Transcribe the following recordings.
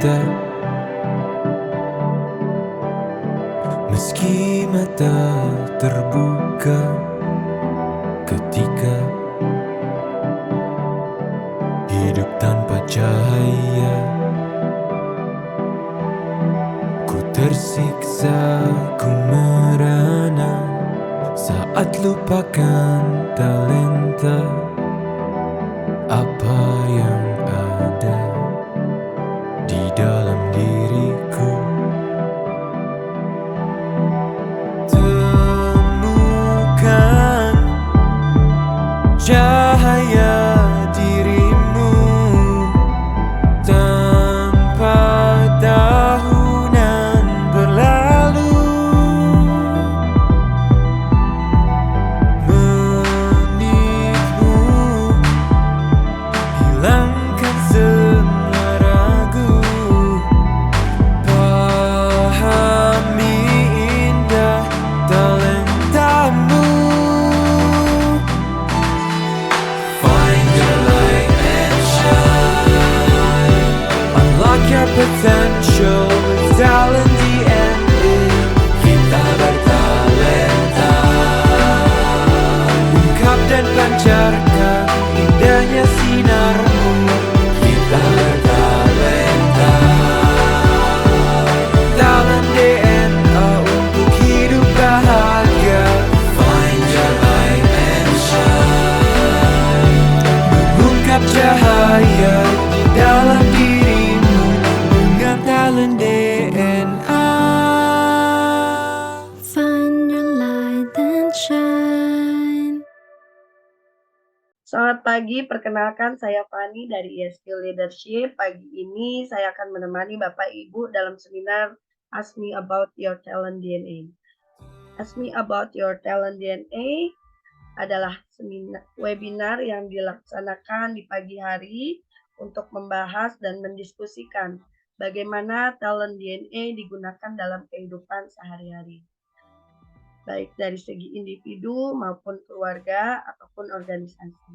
kita, meski mata terbuka ketika hidup tanpa cahaya. Ku tersiksa, ku merana saat lupakan talenta apa yang ada di dalam diriku. Temukan cahaya dirimu tanpa tahunan berlalu, menitmu hilangkan semua ragu, pahami indah talentamu. Find your light and shine, unlock your potential with talent DNA. Kita bertalenta, ungkap dan pancarkan indahnya sinarmu. Kita bertalenta, talent DNA untuk hidup bahagia. Find your light and shine, mengungkap cahaya di dalam dirimu dengan talent DNA. Find your light and shine. Selamat pagi, perkenalkan saya Fani dari ESQ Leadership. Pagi ini saya akan menemani Bapak Ibu dalam seminar Ask Me About Your Talent DNA. Ask Me About Your Talent DNA adalah webinar yang dilaksanakan di pagi hari untuk membahas dan mendiskusikan bagaimana talent DNA digunakan dalam kehidupan sehari-hari, baik dari segi individu maupun keluarga ataupun organisasi.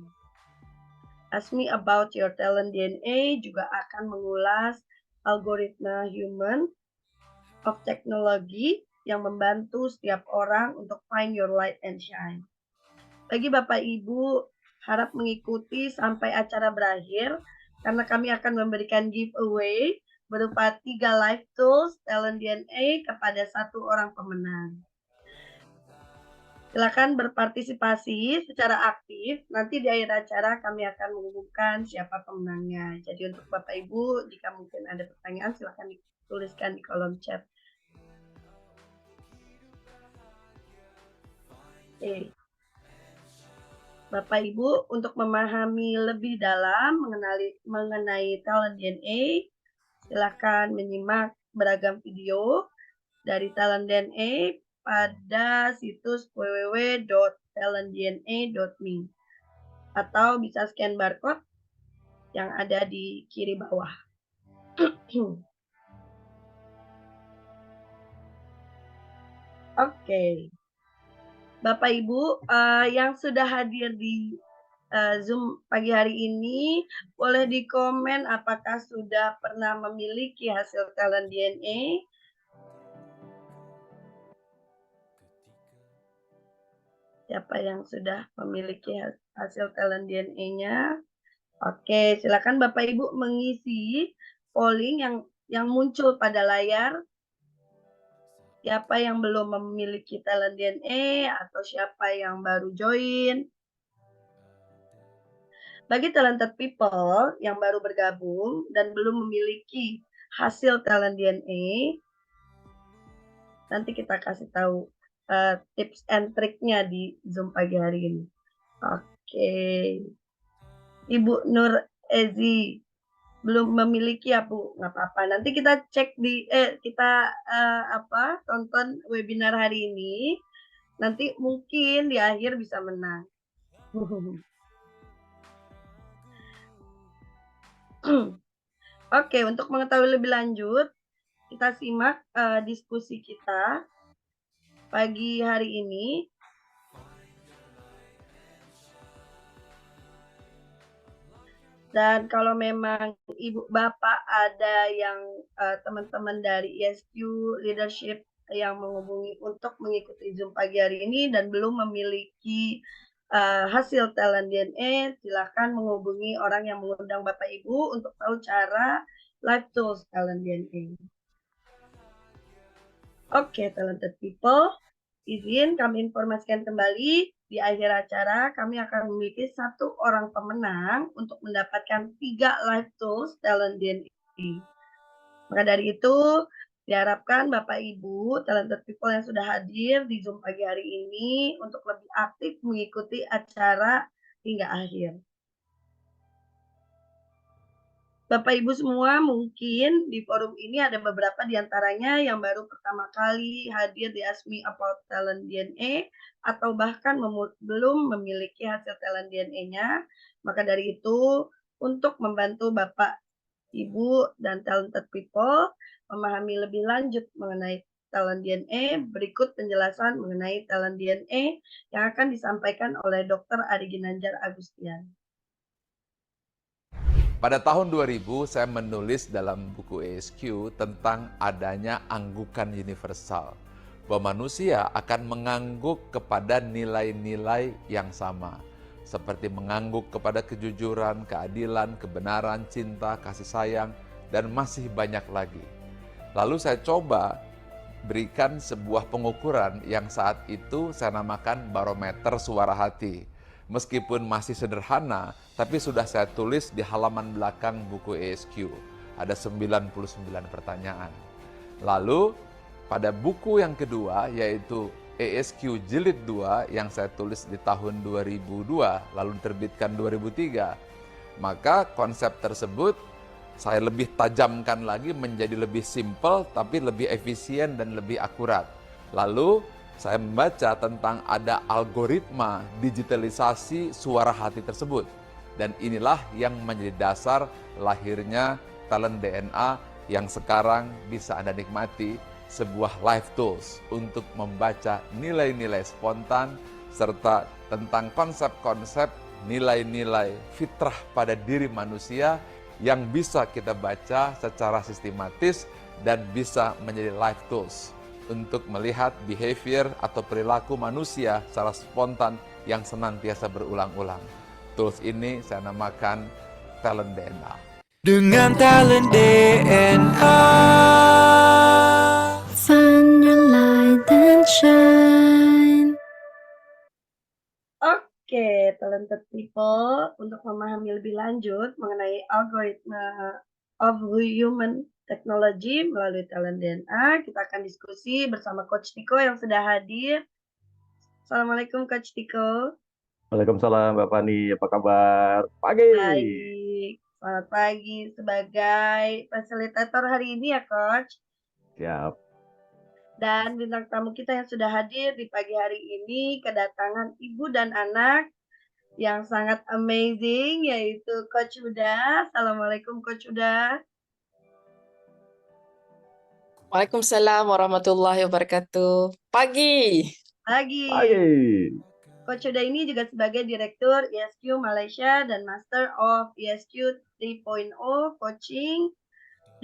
Ask Me About Your Talent DNA juga akan mengulas algoritma human of technology yang membantu setiap orang untuk find your light and shine. Bagi Bapak Ibu, harap mengikuti sampai acara berakhir karena kami akan memberikan giveaway berupa 3 live tools talent DNA kepada 1 orang pemenang. Silakan berpartisipasi secara aktif. Nanti di akhir acara kami akan mengumumkan siapa pemenangnya. Jadi untuk Bapak Ibu, jika mungkin ada pertanyaan, silakan dituliskan di kolom chat. Oke. Bapak Ibu, untuk memahami lebih dalam mengenai talent DNA, silakan menyimak beragam video dari talent DNA pada situs www.talentdna.me atau bisa scan barcode yang ada di kiri bawah. Oke. Bapak Ibu yang sudah hadir di Zoom pagi hari ini, boleh dikomen apakah sudah pernah memiliki hasil talent DNA. Siapa yang sudah memiliki hasil talent DNA-nya? Oke, silakan Bapak Ibu mengisi polling yang muncul pada layar. Siapa yang belum memiliki talent DNA atau siapa yang baru join. Bagi talented people yang baru bergabung dan belum memiliki hasil talent DNA, nanti kita kasih tahu tips and triknya di Zoom pagi hari ini. Oke. Ibu Nur Ezi belum memiliki ya Bu, nggak apa-apa. Nanti kita cek tonton webinar hari ini. Nanti mungkin di akhir bisa menang. Oke, untuk mengetahui lebih lanjut, kita simak diskusi kita pagi hari ini. Dan kalau memang Ibu Bapak ada yang teman-teman dari ESQ Leadership yang menghubungi untuk mengikuti Zoom pagi hari ini dan belum memiliki hasil talent DNA, silakan menghubungi orang yang mengundang Bapak Ibu untuk tahu cara live tools talent DNA. Oke, talented people, izin kami informasikan kembali di akhir acara kami akan memiliki 1 orang pemenang untuk mendapatkan 3 live tools talent DNA. Maka dari itu diharapkan Bapak Ibu talented people yang sudah hadir di Zoom pagi hari ini untuk lebih aktif mengikuti acara hingga akhir. Bapak Ibu semua mungkin di forum ini ada beberapa di antaranya yang baru pertama kali hadir di Ask Me About Talent DNA atau bahkan belum memiliki hasil talent DNA-nya. Maka dari itu untuk membantu Bapak, Ibu, dan talented people memahami lebih lanjut mengenai talent DNA, berikut penjelasan mengenai talent DNA yang akan disampaikan oleh Dr. Ari Ginanjar Agustian. Pada tahun 2000, saya menulis dalam buku ESQ tentang adanya anggukan universal. Bahwa manusia akan mengangguk kepada nilai-nilai yang sama. Seperti mengangguk kepada kejujuran, keadilan, kebenaran, cinta, kasih sayang, dan masih banyak lagi. Lalu saya coba berikan sebuah pengukuran yang saat itu saya namakan barometer suara hati. Meskipun masih sederhana, tapi sudah saya tulis di halaman belakang buku ESQ. Ada 99 pertanyaan. Lalu pada buku yang kedua yaitu ESQ Jilid 2 yang saya tulis di tahun 2002 lalu diterbitkan 2003. Maka konsep tersebut saya lebih tajamkan lagi menjadi lebih simpel tapi lebih efisien dan lebih akurat. Lalu saya membaca tentang ada algoritma digitalisasi suara hati tersebut. Dan inilah yang menjadi dasar lahirnya talent DNA yang sekarang bisa Anda nikmati, sebuah live tools untuk membaca nilai-nilai spontan serta tentang konsep-konsep nilai-nilai fitrah pada diri manusia yang bisa kita baca secara sistematis dan bisa menjadi live tools untuk melihat behavior atau perilaku manusia secara spontan yang senantiasa berulang-ulang. Tools ini saya namakan talent DNA. Dengan talent DNA. Find your light and shine. Oke, talented people, untuk memahami lebih lanjut mengenai algoritma of human technology melalui talent DNA, kita akan diskusi bersama Coach Tiko yang sudah hadir. Assalamualaikum Coach Tiko. Waalaikumsalam Mbak Fani, apa kabar? Pagi. Baik, selamat pagi sebagai fasilitator hari ini ya Coach. Siap. Dan bintang tamu kita yang sudah hadir di pagi hari ini kedatangan ibu dan anak yang sangat amazing yaitu Coach Huda. Assalamualaikum Coach Huda. Waalaikumsalam warahmatullahi wabarakatuh. Pagi. Pagi. Coach Huda ini juga sebagai Direktur ESQ Malaysia dan Master of ESQ 3.0 Coaching.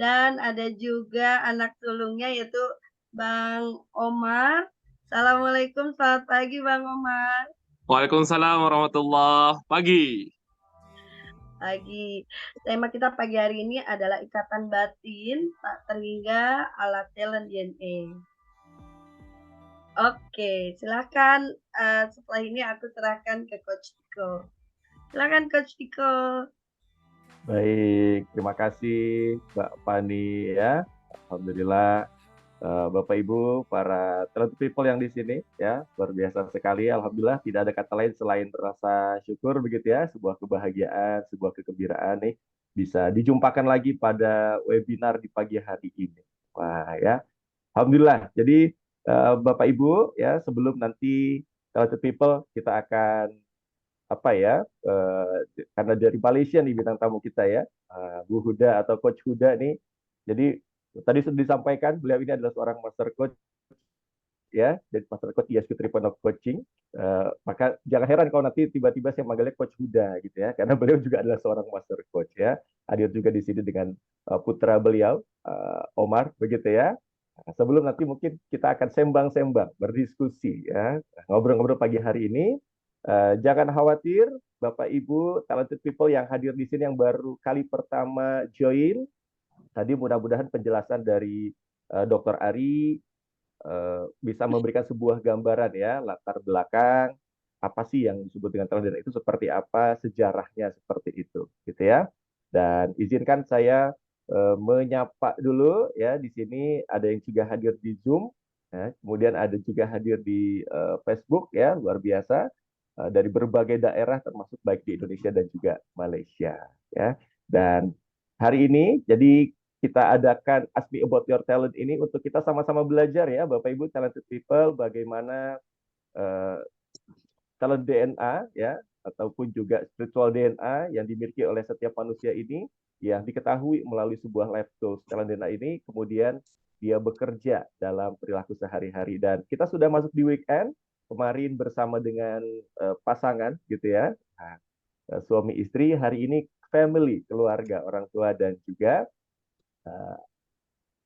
Dan ada juga anak sulungnya yaitu Bang Omar. Assalamualaikum, selamat pagi Bang Omar. Waalaikumsalam warahmatullahi pagi. Pagi. Tema kita pagi hari ini adalah ikatan batin tak terhingga ala talent DNA. Oke, silakan setelah ini aku serahkan ke Coach Tiko. Silakan Coach Tiko. Baik, terima kasih Mbak Fani ya. Alhamdulillah Bapak Ibu, para talented people yang di sini ya, luar biasa sekali. Alhamdulillah tidak ada kata lain selain rasa syukur begitu ya, sebuah kebahagiaan, sebuah kegembiraan nih bisa dijumpakan lagi pada webinar di pagi hari ini. Wah ya, Alhamdulillah. Jadi Bapak Ibu ya, sebelum nanti talented people kita akan karena dari Malaysia nih bintang tamu kita ya, Bu Huda atau Coach Huda nih. Jadi tadi sudah disampaikan beliau ini adalah seorang master coach ya, dari Master Coach ESQ 3.0 Coaching. Maka jangan heran kalau nanti tiba-tiba saya manggilnya Coach Huda gitu ya, karena beliau juga adalah seorang Master Coach ya. Hadir juga di sini dengan putra beliau, Omar, begitu ya. Nah, sebelum nanti mungkin kita akan sembang-sembang, berdiskusi ya, ngobrol-ngobrol pagi hari ini. Jangan khawatir, Bapak Ibu, talented people yang hadir di sini yang baru kali pertama join. Tadi mudah-mudahan penjelasan dari Dr. Ari bisa memberikan sebuah gambaran ya, latar belakang apa sih yang disebut dengan talent DNA itu seperti apa, sejarahnya seperti itu, gitu ya. Dan izinkan saya menyapa dulu ya, di sini ada yang juga hadir di Zoom, ya, kemudian ada juga hadir di Facebook ya, luar biasa dari berbagai daerah termasuk baik di Indonesia dan juga Malaysia ya. Dan hari ini jadi kita adakan Ask Me About Your Talent ini untuk kita sama-sama belajar ya, Bapak Ibu talented people, bagaimana talent DNA ya, ataupun juga spiritual DNA yang dimiliki oleh setiap manusia ini, yang diketahui melalui sebuah life tools talent DNA ini, kemudian dia bekerja dalam perilaku sehari-hari. Dan kita sudah masuk di weekend, kemarin bersama dengan pasangan gitu ya, suami istri, hari ini family, keluarga, orang tua dan juga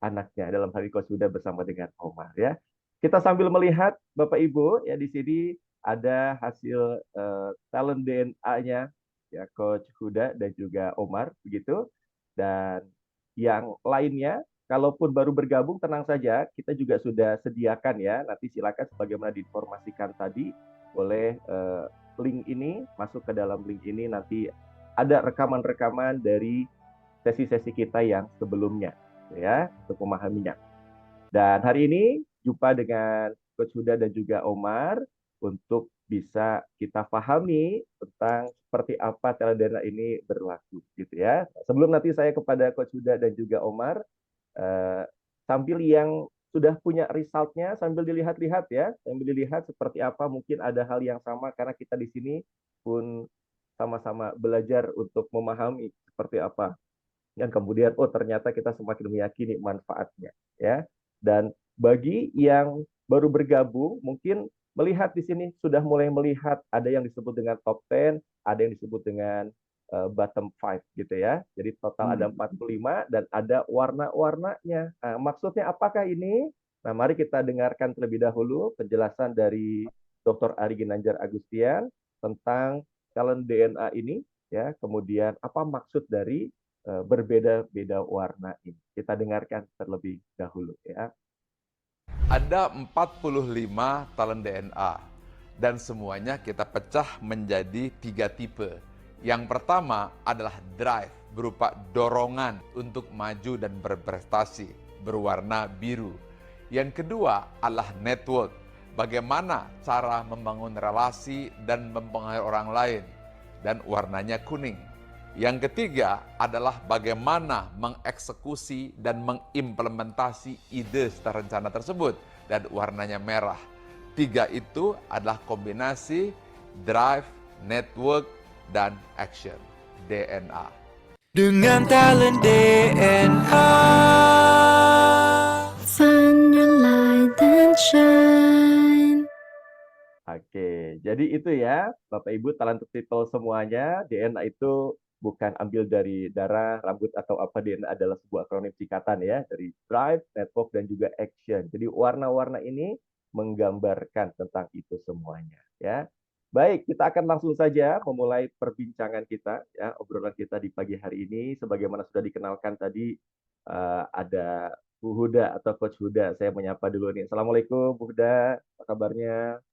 anaknya, dalam hal ini Coach Huda bersama dengan Omar ya. Kita sambil melihat Bapak Ibu ya, di sini ada hasil talent DNA-nya ya, Coach Huda dan juga Omar begitu. Dan yang lainnya, kalaupun baru bergabung tenang saja, kita juga sudah sediakan ya. Nanti silakan sebagaimana diinformasikan tadi, boleh link ini, masuk ke dalam link ini, nanti ada rekaman-rekaman dari sesi-sesi kita yang sebelumnya ya, untuk memahaminya. Dan hari ini jumpa dengan Coach Huda dan juga Omar untuk bisa kita pahami tentang seperti apa talent DNA ini berlaku gitu ya. Sebelum nanti saya kepada Coach Huda dan juga Omar, sambil yang sudah punya resultnya sambil dilihat-lihat ya, sambil dilihat seperti apa, mungkin ada hal yang sama karena kita di sini pun sama-sama belajar untuk memahami seperti apa. Dan kemudian, oh ternyata kita semakin meyakini manfaatnya ya. Dan bagi yang baru bergabung, mungkin melihat di sini sudah mulai melihat ada yang disebut dengan top 10, ada yang disebut dengan bottom 5 gitu ya. Jadi total ada 45 dan ada warna-warnanya. Nah, maksudnya apakah ini? Nah, mari kita dengarkan terlebih dahulu penjelasan dari Dr. Ari Ginanjar Agustian tentang talent DNA ini ya. Kemudian apa maksud dari berbeda-beda warna ini. Kita dengarkan terlebih dahulu ya. Ada 45 talent DNA dan semuanya kita pecah menjadi 3 tipe. Yang pertama adalah drive, berupa dorongan untuk maju dan berprestasi, berwarna biru. Yang kedua adalah network, bagaimana cara membangun relasi dan mempengaruhi orang lain, dan warnanya kuning. Yang ketiga adalah bagaimana mengeksekusi dan mengimplementasi ide serta rencana tersebut, dan warnanya merah. 3 itu adalah kombinasi drive, network, dan action, DNA. Dengan talent DNA. Find your light and shine. Oke, jadi itu ya Bapak Ibu talented people semuanya, DNA itu bukan ambil dari darah, rambut, atau apa. DNA adalah sebuah akronim singkatan ya, dari drive, network, dan juga action. Jadi warna-warna ini menggambarkan tentang itu semuanya ya. Baik, kita akan langsung saja memulai perbincangan kita ya, obrolan kita di pagi hari ini. Sebagaimana sudah dikenalkan tadi, ada Bu Huda atau Coach Huda. Saya menyapa dulu nih. Assalamualaikum Bu Huda, apa kabarnya?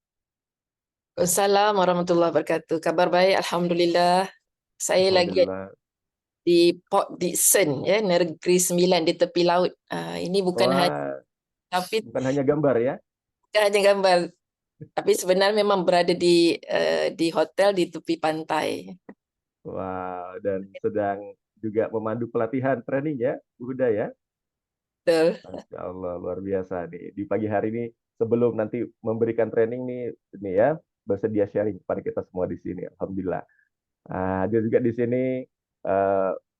Assalamualaikum warahmatullahi wabarakatuh. Kabar baik, alhamdulillah. Saya lagi Alhamdulillah. di Port Dickson ya, Negeri Sembilan di tepi laut. Ini bukan hanya Wah, bukan hanya gambar ya. gambar, tapi sebenarnya memang berada di hotel di tepi pantai. Wah, dan sedang juga memandu pelatihan training ya, Bu Huda ya. Betul. Masya Allah, luar biasa nih. Di pagi hari ini, sebelum nanti memberikan training nih, ini ya, bersedia sharing kepada kita semua di sini. Alhamdulillah. Ada juga di sini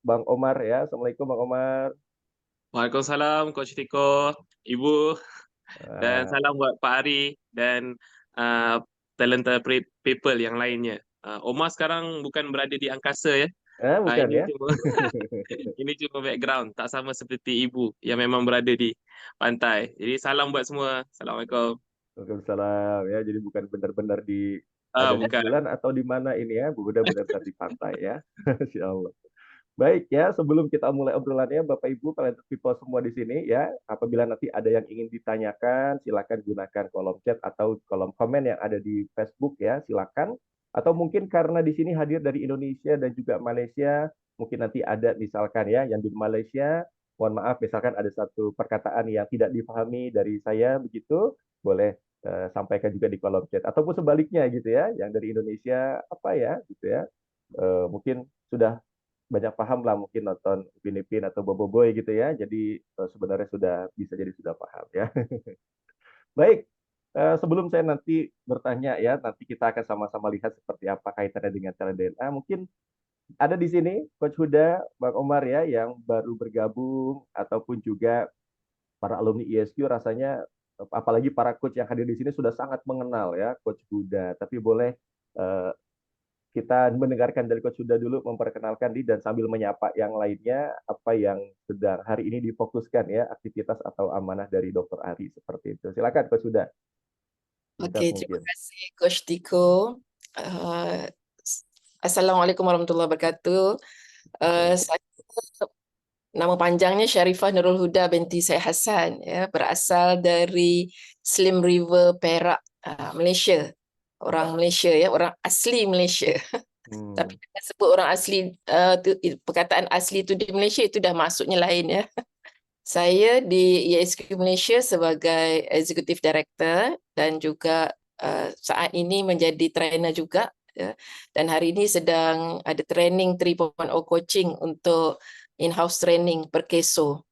Bang Omar ya. Assalamualaikum Bang Omar. Waalaikumsalam, Coach Tiko. Ibu, Dan salam buat Pak Ari dan uh, talented people yang lainnya. Omar sekarang bukan berada di angkasa ya. Bukan Ini ya? cuma ini cuma background, tak sama seperti ibu yang memang berada di pantai. Jadi salam buat semua. Assalamualaikum. Waalaikumsalam ya. Jadi bukan benar-benar ada di Bukan. bulan atau di mana ini ya, udah benar-benar di pantai ya. Masya Allah. Baik ya, sebelum kita mulai obrolannya, Bapak Ibu, kalian people semua di sini ya, apabila nanti ada yang ingin ditanyakan, silakan gunakan kolom chat atau kolom komen yang ada di Facebook ya, silakan. Atau mungkin karena di sini hadir dari Indonesia dan juga Malaysia, mungkin nanti ada misalkan ya, yang di Malaysia, mohon maaf, misalkan ada satu perkataan yang tidak dipahami dari saya begitu, boleh sampaikan juga di kolom chat. Ataupun sebaliknya gitu ya, yang dari Indonesia apa ya gitu ya, mungkin sudah banyak paham lah mungkin nonton Upin Ipin atau Bobo Boy gitu ya. Jadi sebenarnya sudah bisa jadi sudah paham ya. Baik, sebelum saya nanti bertanya ya, nanti kita akan sama-sama lihat seperti apa kaitannya dengan cara DNA. Mungkin ada di sini Coach Huda, Bang Omar ya, yang baru bergabung ataupun juga para alumni ISQ rasanya apalagi para coach yang hadir di sini sudah sangat mengenal ya Coach Huda. Tapi boleh eh, kita mendengarkan dari Coach Huda dulu memperkenalkan diri dan sambil menyapa yang lainnya apa yang sedang hari ini difokuskan ya aktivitas atau amanah dari Dr. Ari seperti itu. Silakan Coach Huda. Oke, terima kasih Coach Tiko. Assalamualaikum warahmatullahi wabarakatuh. Saya nama panjangnya Syarifah Nurul Huda binti Syed Hassan ya, berasal dari Slim River, Perak, Malaysia. Orang Malaysia ya, orang asli Malaysia. Tapi kita sebut orang asli, perkataan asli itu di Malaysia itu dah maksudnya lain ya. Saya di ISQ Malaysia sebagai Executive Director dan juga saat ini menjadi trainer juga. Ya. Dan hari ini sedang ada training 3.0 coaching untuk in-house training per keso.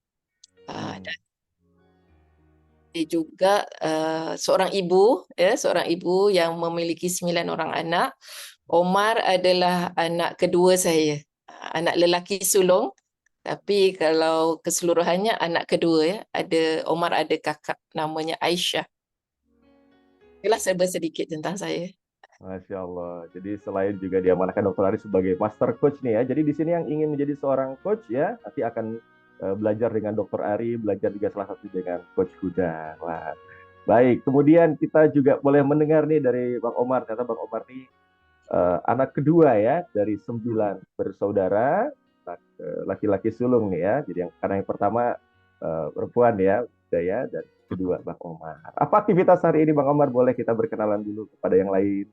Dan juga seorang ibu yang memiliki 9 orang anak. Omar adalah anak kedua saya, anak lelaki sulung, tapi kalau keseluruhannya anak kedua ya. Omar ada kakak namanya Aisyah. Itulah serba sedikit tentang saya. Masya Allah. Jadi selain juga diamanahkan Dr. Ari sebagai master coach nih ya. Jadi di sini yang ingin menjadi seorang coach ya, nanti akan belajar dengan Dr. Ari, belajar juga salah satu dengan Coach Huda. Wah. Baik, kemudian kita juga boleh mendengar nih dari Bang Omar. Ternyata Bang Omar nih anak kedua ya dari 9 bersaudara, laki-laki sulung nih ya. Jadi karena yang pertama perempuan ya, Daya, dan kedua Bang Omar. Apa aktivitas hari ini Bang Omar? Boleh kita berkenalan dulu kepada yang lain.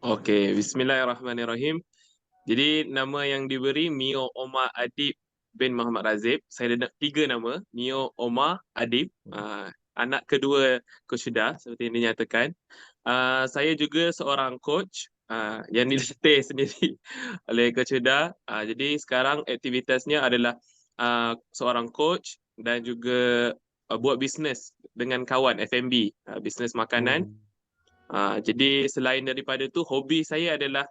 Oke, bismillahirrahmanirrahim. Jadi nama yang diberi Mio Omar Adib bin Muhammad Razib. Saya ada 3 nama, Mio Omar Adib, anak kedua Coach Huda seperti yang dinyatakan. Saya juga seorang coach yang dilatih sendiri oleh Coach Huda. Jadi sekarang aktivitasnya adalah seorang coach dan juga buat bisnes dengan kawan F&B, bisnes makanan. Jadi selain daripada itu, hobi saya adalah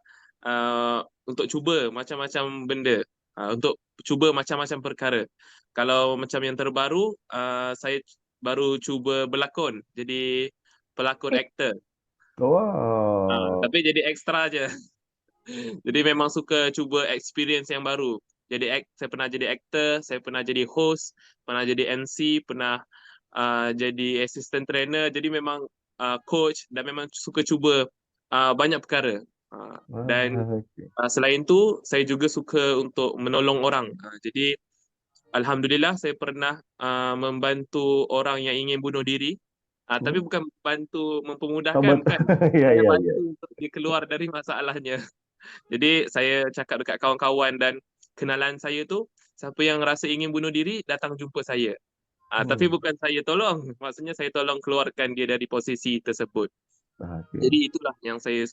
untuk cuba macam-macam benda, untuk cuba macam-macam perkara. Kalau macam yang terbaru, saya baru cuba berlakon, jadi pelakon aktor. Wow. Tapi jadi ekstra je. Jadi memang suka cuba experience yang baru. Jadi saya pernah jadi aktor, saya pernah jadi host, pernah jadi MC, pernah jadi assistant trainer. Jadi memang coach dan memang suka cuba banyak perkara. Dan selain tu, saya juga suka untuk menolong orang. Jadi alhamdulillah saya pernah membantu orang yang ingin bunuh diri. Tapi bukan bantu mempermudahkan, bukan. Saya bantu untuk dia keluar dari masalahnya. Jadi saya cakap dekat kawan-kawan dan kenalan saya tu, siapa yang rasa ingin bunuh diri, datang jumpa saya. Tapi bukan saya tolong, maksudnya saya tolong keluarkan dia dari posisi tersebut. Jadi itulah yang saya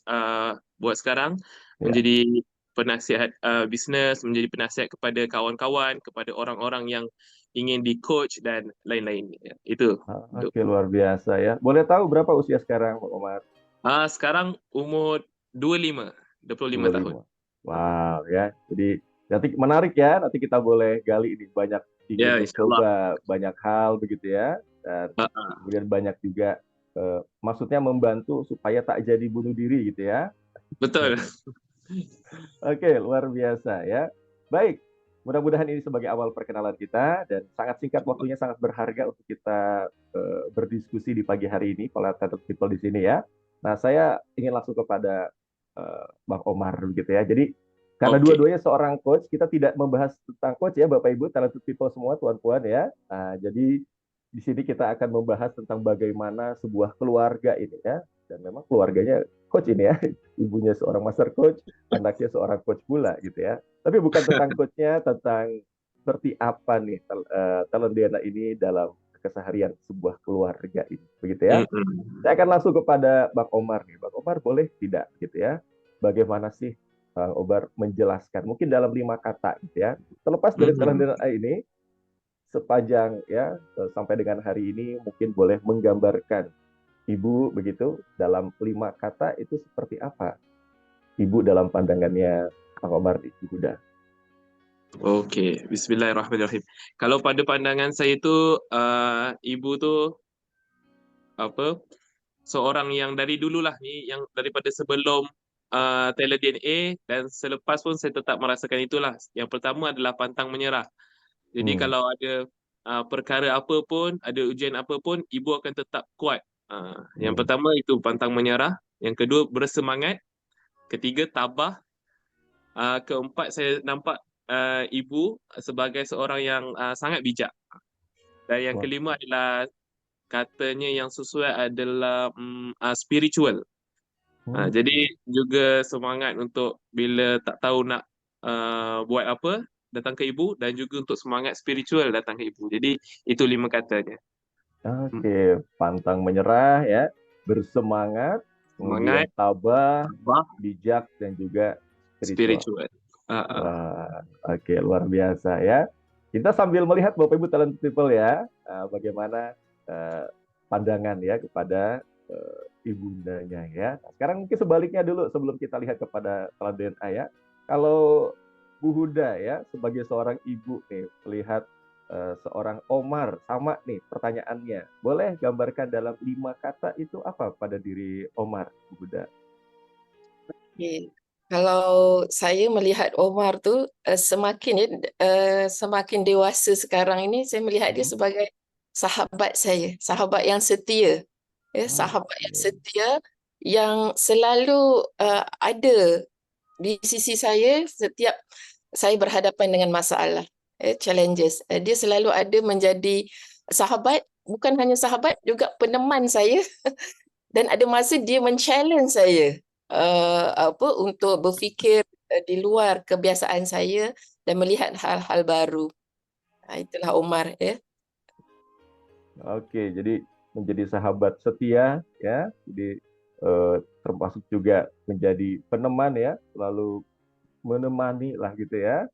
buat sekarang, menjadi penasihat bisnes, menjadi penasihat kepada kawan-kawan, kepada orang-orang yang ingin di-coach dan lain-lain. Itu. Oke, luar biasa ya. Boleh tahu berapa usia sekarang, Pak Omar? Sekarang umur 25 tahun. Wow ya. Jadi nanti menarik ya. Nanti kita boleh gali ini banyak ingin coba banyak hal begitu ya. dan Ah, kemudian banyak juga maksudnya membantu supaya tak jadi bunuh diri gitu ya. betul. Oke, luar biasa ya. Baik, mudah-mudahan ini sebagai awal perkenalan kita dan sangat singkat waktunya sangat berharga untuk kita berdiskusi di pagi hari ini para talented people di sini ya. Nah, saya ingin langsung kepada Bang Omar gitu ya. Jadi karena Oke. dua-duanya seorang coach, kita tidak membahas tentang coach ya, Bapak Ibu, talented people semua, tuan-puan ya. Nah, jadi di sini kita akan membahas tentang bagaimana sebuah keluarga ini ya. Dan memang keluarganya coach ini ya, ibunya seorang master coach, anaknya seorang coach pula gitu ya. Tapi bukan tentang coachnya, tentang seperti apa nih talent DNA ini dalam keseharian sebuah keluarga ini, begitu ya. Mm-mm. Saya akan langsung kepada Bang Omar nih. Bang Omar boleh tidak gitu ya? Bagaimana sih Bang Omar menjelaskan? Mungkin dalam 5 kata gitu ya. Terlepas dari talent Mm-mm. DNA ini, sepanjang ya sampai dengan hari ini mungkin boleh menggambarkan Ibu begitu dalam 5 kata itu seperti apa? Ibu dalam pandangannya Bang Omar di Huda. Oke, Bismillahirrahmanirrahim. Kalau pada pandangan saya itu, ibu tu apa? Seorang yang dari dululah ni, yang daripada sebelum Talent DNA dan selepas pun saya tetap merasakan itulah. Yang pertama adalah pantang menyerah. Jadi Hmm. kalau ada perkara apa pun, ada ujian apa pun, ibu akan tetap kuat. Yang Hmm. pertama itu pantang menyerah. Yang kedua bersemangat. Ketiga tabah. Keempat saya nampak ibu sebagai seorang yang sangat bijak. Dan yang Wah. kelima adalah katanya yang sesuai adalah spiritual. Hmm. Jadi juga semangat untuk bila tak tahu nak buat apa, datang ke ibu, dan juga untuk semangat spiritual datang ke ibu. Jadi itu 5 katanya. Oke, pantang menyerah ya, bersemangat, kemudian Semangat, tabah, tabah, bijak dan juga spiritual. spiritual. Ah, ah. Wah, oke, luar biasa ya. Kita sambil melihat Bapak Ibu talent people ya, bagaimana eh, pandangan ya kepada ibundanya ya. Nah, sekarang mungkin sebaliknya dulu sebelum kita lihat kepada talent DNA ya. Kalau Bu Huda ya sebagai seorang ibu nih melihat seorang Omar sama nih pertanyaannya. Boleh gambarkan dalam 5 kata itu apa pada diri Omar, Bu Huda? Okey. Kalau saya melihat Omar tu semakin dewasa sekarang ini, saya melihat dia sebagai sahabat saya, sahabat yang setia. Sahabat yang Oke. setia yang selalu ada di sisi saya setiap saya berhadapan dengan masalah, challenges. Dia selalu ada menjadi sahabat, bukan hanya sahabat, juga peneman saya. Dan ada masa dia men-challenge saya untuk berfikir di luar kebiasaan saya dan melihat hal-hal baru. Itulah Omar ya. Oke, jadi menjadi sahabat setia ya, jadi termasuk juga menjadi peneman ya, selalu menemani lah gitu ya.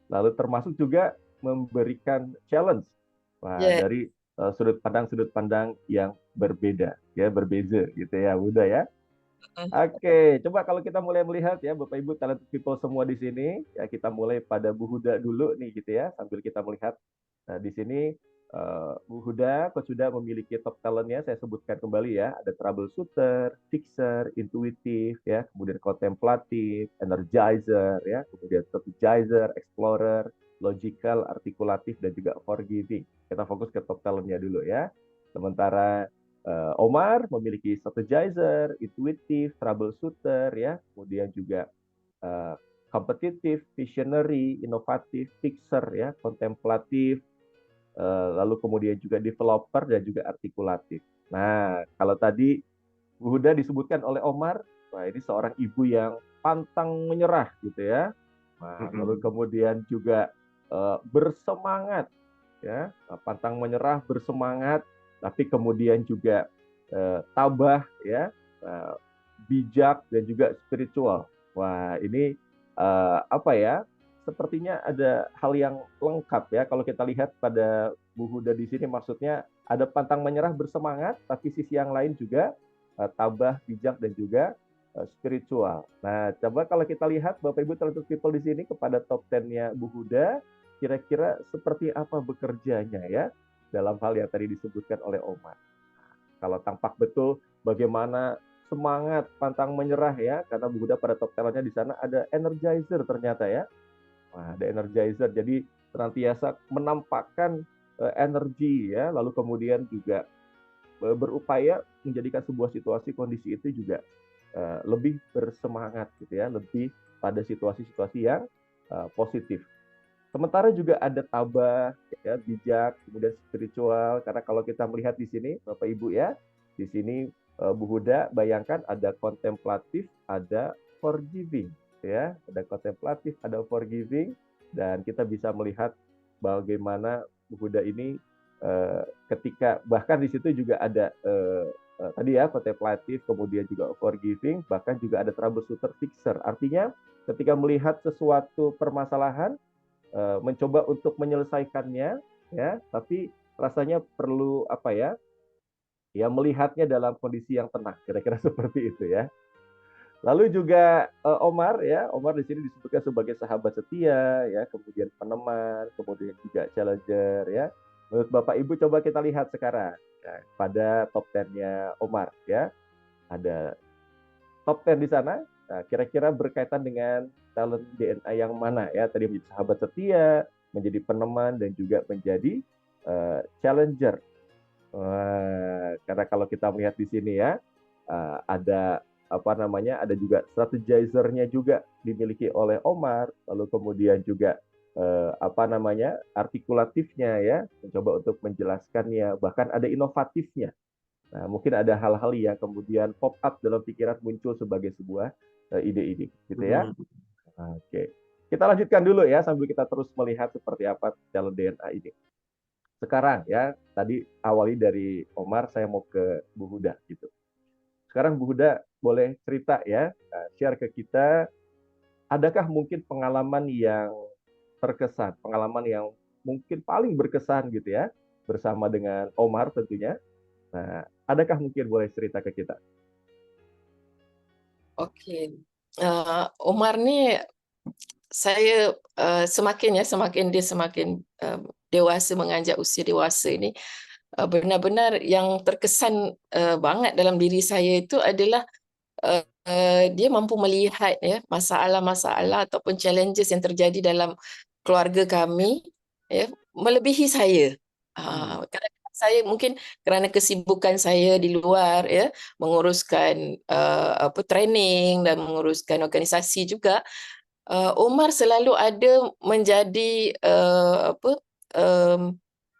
Lalu termasuk juga memberikan challenge. Wah, Ya, dari sudut pandang yang berbeda ya, berbeza gitu ya, Buddha ya. Oke, coba kalau kita mulai melihat ya Bapak Ibu talented people semua di sini, ya kita mulai pada Bu Huda dulu nih gitu ya, sambil kita melihat di sini Bu Huda, Coach Huda memiliki top talentnya, saya sebutkan kembali ya, ada troubleshooter, fixer, intuitif ya, kemudian kontemplatif, energizer ya, kemudian strategizer, explorer, logical, artikulatif dan juga forgiving. Kita fokus ke top talentnya dulu ya. Sementara Omar memiliki strategizer, intuitif, troubleshooter, ya, kemudian juga kompetitif, visionary, inovatif, fixer, ya, kontemplatif, lalu kemudian juga developer dan juga artikulatif. Nah, kalau tadi Bu Huda disebutkan oleh Omar, wah ini seorang ibu yang pantang menyerah gitu ya. Nah, lalu kemudian juga bersemangat, ya, pantang menyerah, bersemangat, tapi kemudian juga tabah, ya, bijak dan juga spiritual. Wah, ini apa ya? Sepertinya ada hal yang lengkap ya. Kalau kita lihat pada Bu Huda di sini, maksudnya ada pantang menyerah, bersemangat, tapi sisi yang lain juga tabah, bijak dan juga spiritual. Nah, coba kalau kita lihat Bapak Ibu talented people di sini kepada top 10-nya Bu Huda, kira-kira seperti apa bekerjanya ya? dalam hal yang tadi disebutkan oleh Omar. Kalau tampak betul bagaimana semangat, pantang menyerah ya, karena Bu Huda pada top talentnya di sana ada energizer ternyata ya. Wah, ada energizer, jadi senantiasa menampakkan energi ya, lalu kemudian juga berupaya menjadikan sebuah situasi kondisi itu juga lebih bersemangat gitu ya, lebih pada situasi-situasi yang positif. Sementara juga ada tabah, ya, bijak, kemudian spiritual. Karena kalau kita melihat di sini, Bapak Ibu ya, di sini Bu Huda bayangkan ada kontemplatif, ada forgiving, ya, ada kontemplatif, ada forgiving, dan kita bisa melihat bagaimana Bu Huda ini ketika bahkan di situ juga ada tadi ya kontemplatif, kemudian juga forgiving, bahkan juga ada troubleshooter fixer. Artinya ketika melihat sesuatu permasalahan mencoba untuk menyelesaikannya ya, tapi rasanya perlu apa ya? Ya melihatnya dalam kondisi yang tenang, kira-kira seperti itu ya. Lalu juga Omar ya, Omar di sini disebutkan sebagai sahabat setia ya, kemudian peneman, kemudian juga challenger ya. Menurut Bapak Ibu coba kita lihat sekarang ya, pada top 10-nya Omar ya. Ada top 10 di sana. Nah, kira-kira berkaitan dengan talent DNA yang mana ya? Tadi menjadi sahabat setia, menjadi peneman, dan juga menjadi challenger. Wah, karena kalau kita melihat di sini ya, ada apa namanya? Ada juga strategizer-nya juga dimiliki oleh Omar, lalu kemudian juga apa namanya? Artikulatifnya ya, mencoba untuk menjelaskannya, bahkan ada inovatifnya. Nah, mungkin ada hal-hal yang kemudian pop up dalam pikiran muncul sebagai sebuah ide-ide, gitu ya. Oke, kita lanjutkan dulu ya sambil kita terus melihat seperti apa talent DNA ini. Sekarang ya, tadi awali dari Omar, saya mau ke Bu Huda gitu. Sekarang Bu Huda boleh cerita ya, share ke kita, adakah mungkin pengalaman yang terkesan, pengalaman yang mungkin paling berkesan gitu ya, bersama dengan Omar tentunya. Nah, adakah mungkin boleh cerita ke kita? Oke, Omar nih saya semakin dia semakin dewasa, menganjak usia dewasa ini, benar-benar yang terkesan banget dalam diri saya itu adalah dia mampu melihat ya masalah-masalah ataupun challenges yang terjadi dalam keluarga kami ya melebihi saya. Kadang-kadang saya mungkin kerana kesibukan saya di luar ya menguruskan training dan menguruskan organisasi juga, Omar selalu ada menjadi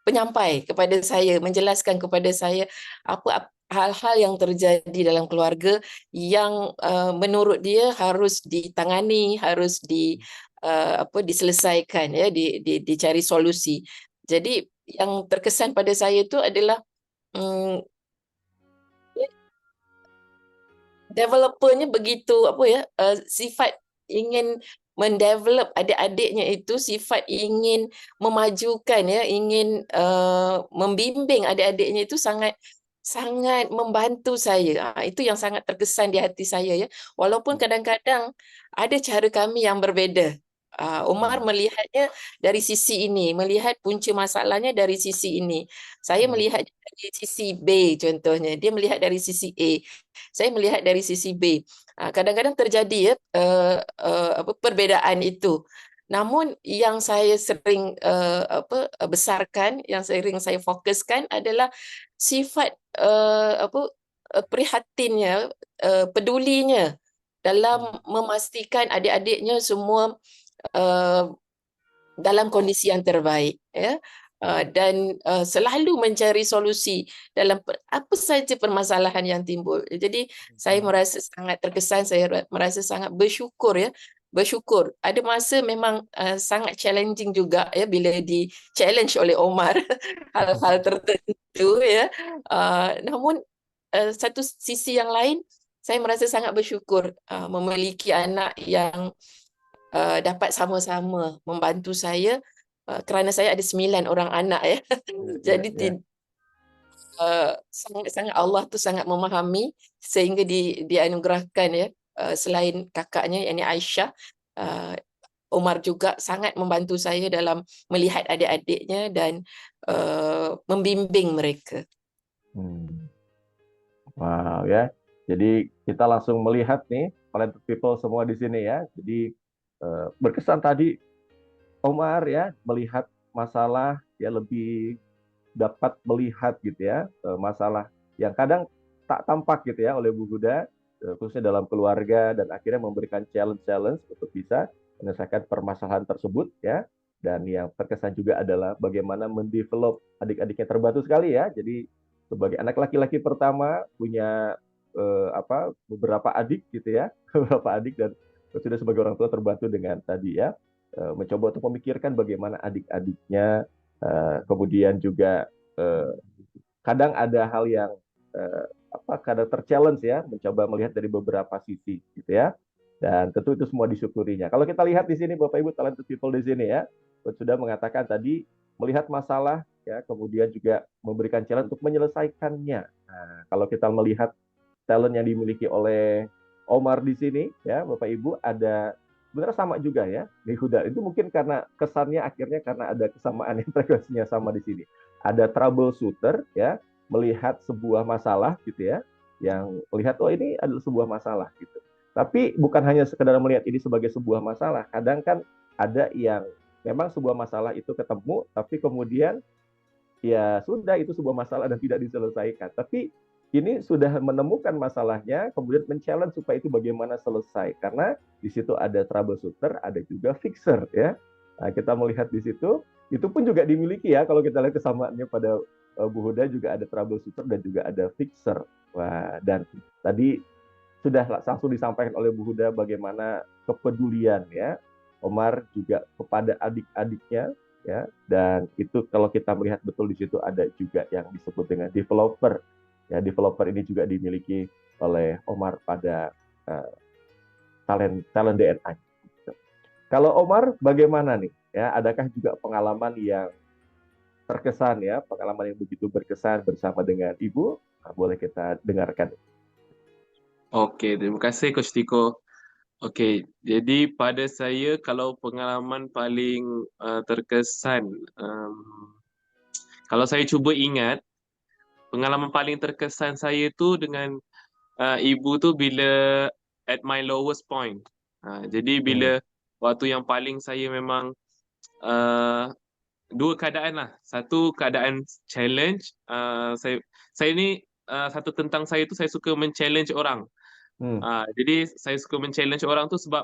penyampai kepada saya, menjelaskan kepada saya apa hal-hal yang terjadi dalam keluarga yang menurut dia harus ditangani, harus diselesaikan ya, dicari solusi. Jadi yang terkesan pada saya itu adalah developernya begitu sifat ingin mendevelop adik-adiknya itu, sifat ingin memajukan ya, ingin membimbing adik-adiknya itu sangat sangat membantu saya. Itu yang sangat terkesan di hati saya ya. Walaupun kadang-kadang ada cara kami yang berbeza. Omar melihatnya dari sisi ini, melihat punca masalahnya dari sisi ini. Saya melihat dari sisi B contohnya, dia melihat dari sisi A. Saya melihat dari sisi B. Kadang-kadang terjadi ya perbedaan itu. Namun yang saya sering besarkan, yang sering saya fokuskan adalah sifat prihatinnya, pedulinya dalam memastikan adik-adiknya semua dalam kondisi yang terbaik ya. Dan selalu mencari solusi dalam apa saja permasalahan yang timbul. Jadi saya merasa sangat terkesan, saya merasa sangat bersyukur ya. Bersyukur. Ada masa memang sangat challenging juga ya bila di-challenge oleh Omar hal-hal tertentu ya. Namun satu sisi yang lain saya merasa sangat bersyukur memiliki anak yang dapat sama-sama membantu saya kerana saya ada 9 orang anak ya. Jadi sangat-sangat Allah tu sangat memahami sehingga dianugerahkan ya selain kakaknya yakni Aisyah, Omar juga sangat membantu saya dalam melihat adik-adiknya dan membimbing mereka. Wow ya. Jadi kita langsung melihat nih talented people semua di sini ya. Jadi berkesan tadi Omar ya melihat masalah ya lebih dapat melihat gitu ya masalah yang kadang tak tampak gitu ya oleh Bu Huda khususnya dalam keluarga dan akhirnya memberikan challenge untuk bisa menyelesaikan permasalahan tersebut ya. Dan yang terkesan juga adalah bagaimana mendevelop adik-adiknya terbantu sekali ya. Jadi sebagai anak laki-laki pertama punya beberapa adik gitu ya, beberapa adik dan sudah sebagai orang tua terbantu dengan tadi ya mencoba untuk memikirkan bagaimana adik-adiknya kemudian juga kadang ada hal yang kadang terchallenge ya, mencoba melihat dari beberapa sisi gitu ya. Dan tentu itu semua disyukurinya. Kalau kita lihat di sini Bapak Ibu talented people di sini ya, sudah mengatakan tadi melihat masalah ya, kemudian juga memberikan challenge untuk menyelesaikannya. Nah, kalau kita melihat talent yang dimiliki oleh Omar di sini ya, Bapak Ibu ada sebenarnya sama juga ya di Huda. Itu mungkin karena kesannya akhirnya karena ada kesamaan yang frekuensinya sama di sini. Ada troubleshooter ya, melihat sebuah masalah gitu ya, yang melihat oh ini adalah sebuah masalah gitu. Tapi bukan hanya sekedar melihat ini sebagai sebuah masalah. Kadang kan ada yang memang sebuah masalah itu ketemu, tapi kemudian ya sudah itu sebuah masalah dan tidak diselesaikan. Tapi ini sudah menemukan masalahnya, kemudian men-challenge supaya itu bagaimana selesai. Karena di situ ada troubleshooter, ada juga fixer ya. Nah, kita melihat di situ, itu pun juga dimiliki ya. Kalau kita lihat kesamaannya pada Bu Huda juga ada troubleshooter dan juga ada fixer. Wah, dan tadi sudah langsung disampaikan oleh Bu Huda bagaimana kepedulian ya Omar juga kepada adik-adiknya ya, dan itu kalau kita melihat betul di situ ada juga yang disebut dengan developer ya. Developer ini juga dimiliki oleh Omar pada talent DNA. Kalau Omar bagaimana nih ya, adakah juga pengalaman yang terkesan ya, pengalaman yang begitu berkesan bersama dengan Ibu? Nah, boleh kita dengarkan. Oke, terima kasih Coach Tiko. Oke, jadi pada saya kalau pengalaman paling terkesan, kalau saya cuba ingat, pengalaman paling terkesan saya tu dengan ibu tu bila at my lowest point. Jadi bila waktu yang paling saya memang dua keadaan lah. Satu keadaan challenge. Saya ni satu tentang saya tu saya suka men-challenge orang. Jadi saya suka men-challenge orang tu sebab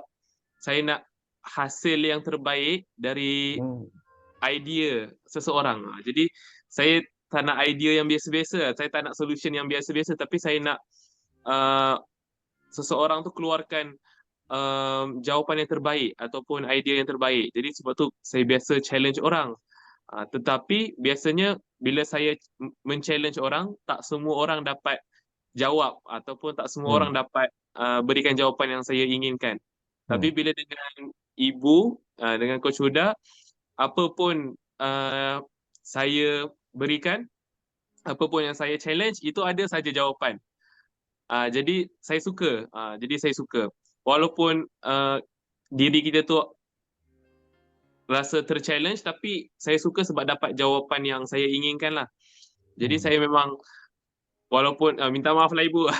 saya nak hasil yang terbaik dari idea seseorang. Jadi saya tak nak idea yang biasa-biasa, saya tak nak solution yang biasa-biasa, tapi saya nak seseorang tu keluarkan jawapan yang terbaik ataupun idea yang terbaik. Jadi sebab tu saya biasa challenge orang. Tetapi biasanya bila saya men-challenge orang, tak semua orang dapat jawab ataupun tak semua orang dapat berikan jawapan yang saya inginkan. Tapi bila dengan ibu, dengan Coach Huda, apa pun saya berikan, apa pun yang saya challenge, itu ada saja jawapan. Jadi saya suka. Walaupun diri kita tu rasa ter-challenge, tapi saya suka sebab dapat jawapan yang saya inginkan lah. Jadi saya memang, walaupun minta maaf lah ibu,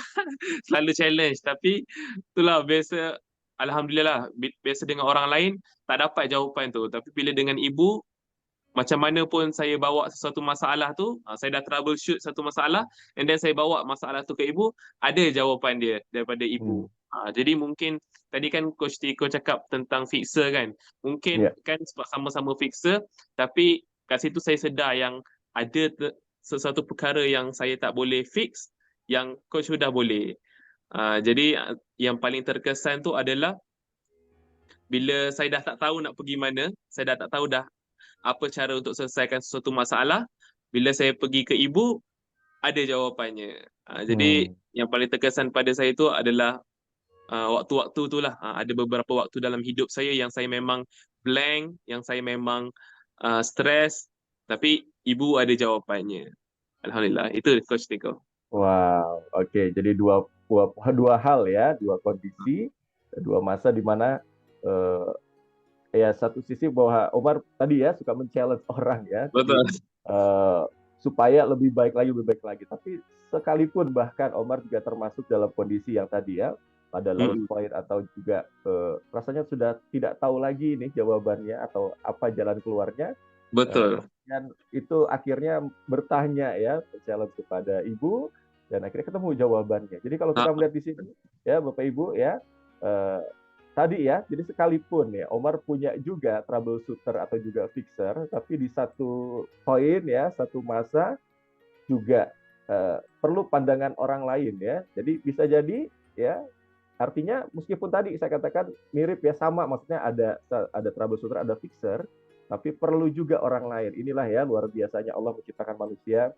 selalu challenge, tapi itulah biasa, alhamdulillah biasa dengan orang lain tak dapat jawapan tu, tapi bila dengan ibu, macam mana pun saya bawa sesuatu masalah tu, saya dah troubleshoot satu masalah, and then saya bawa masalah tu ke ibu, ada jawapan dia daripada ibu. Jadi mungkin tadi kan Coach Tiko cakap tentang fixer kan, mungkin kan sebab sama-sama fixer, tapi kat situ saya sedar yang ada sesuatu perkara yang saya tak boleh fix, yang Coach Huda boleh. Jadi yang paling terkesan tu adalah bila saya dah tak tahu nak pergi mana, saya dah tak tahu dah apa cara untuk selesaikan sesuatu masalah, bila saya pergi ke ibu, ada jawapannya. Jadi yang paling terkesan pada saya tu adalah waktu-waktu tu lah. Ada beberapa waktu dalam hidup saya yang saya memang blank, yang saya memang stres, tapi ibu ada jawapannya. Alhamdulillah, itu Coach Tiko. Wow, oke. Jadi dua hal ya, dua kondisi, dua masa di mana ya satu sisi bahwa Omar tadi ya suka men-challenge orang ya. Jadi, Betul. supaya lebih baik lagi. Tapi sekalipun bahkan Omar juga termasuk dalam kondisi yang tadi ya, pada low point atau juga rasanya sudah tidak tahu lagi nih jawabannya atau apa jalan keluarnya. Betul. Dan itu akhirnya bertanya ya, challenge kepada ibu dan akhirnya ketemu jawabannya. Jadi kalau kita melihat di sini ya Bapak Ibu ya, tadi ya, jadi sekalipun ya Omar punya juga troubleshooter atau juga fixer, tapi di satu poin ya, satu masa juga perlu pandangan orang lain ya. Jadi bisa jadi ya, artinya meskipun tadi saya katakan mirip ya, sama, maksudnya ada troubleshooter, ada fixer, tapi perlu juga orang lain. Inilah ya luar biasanya Allah menciptakan manusia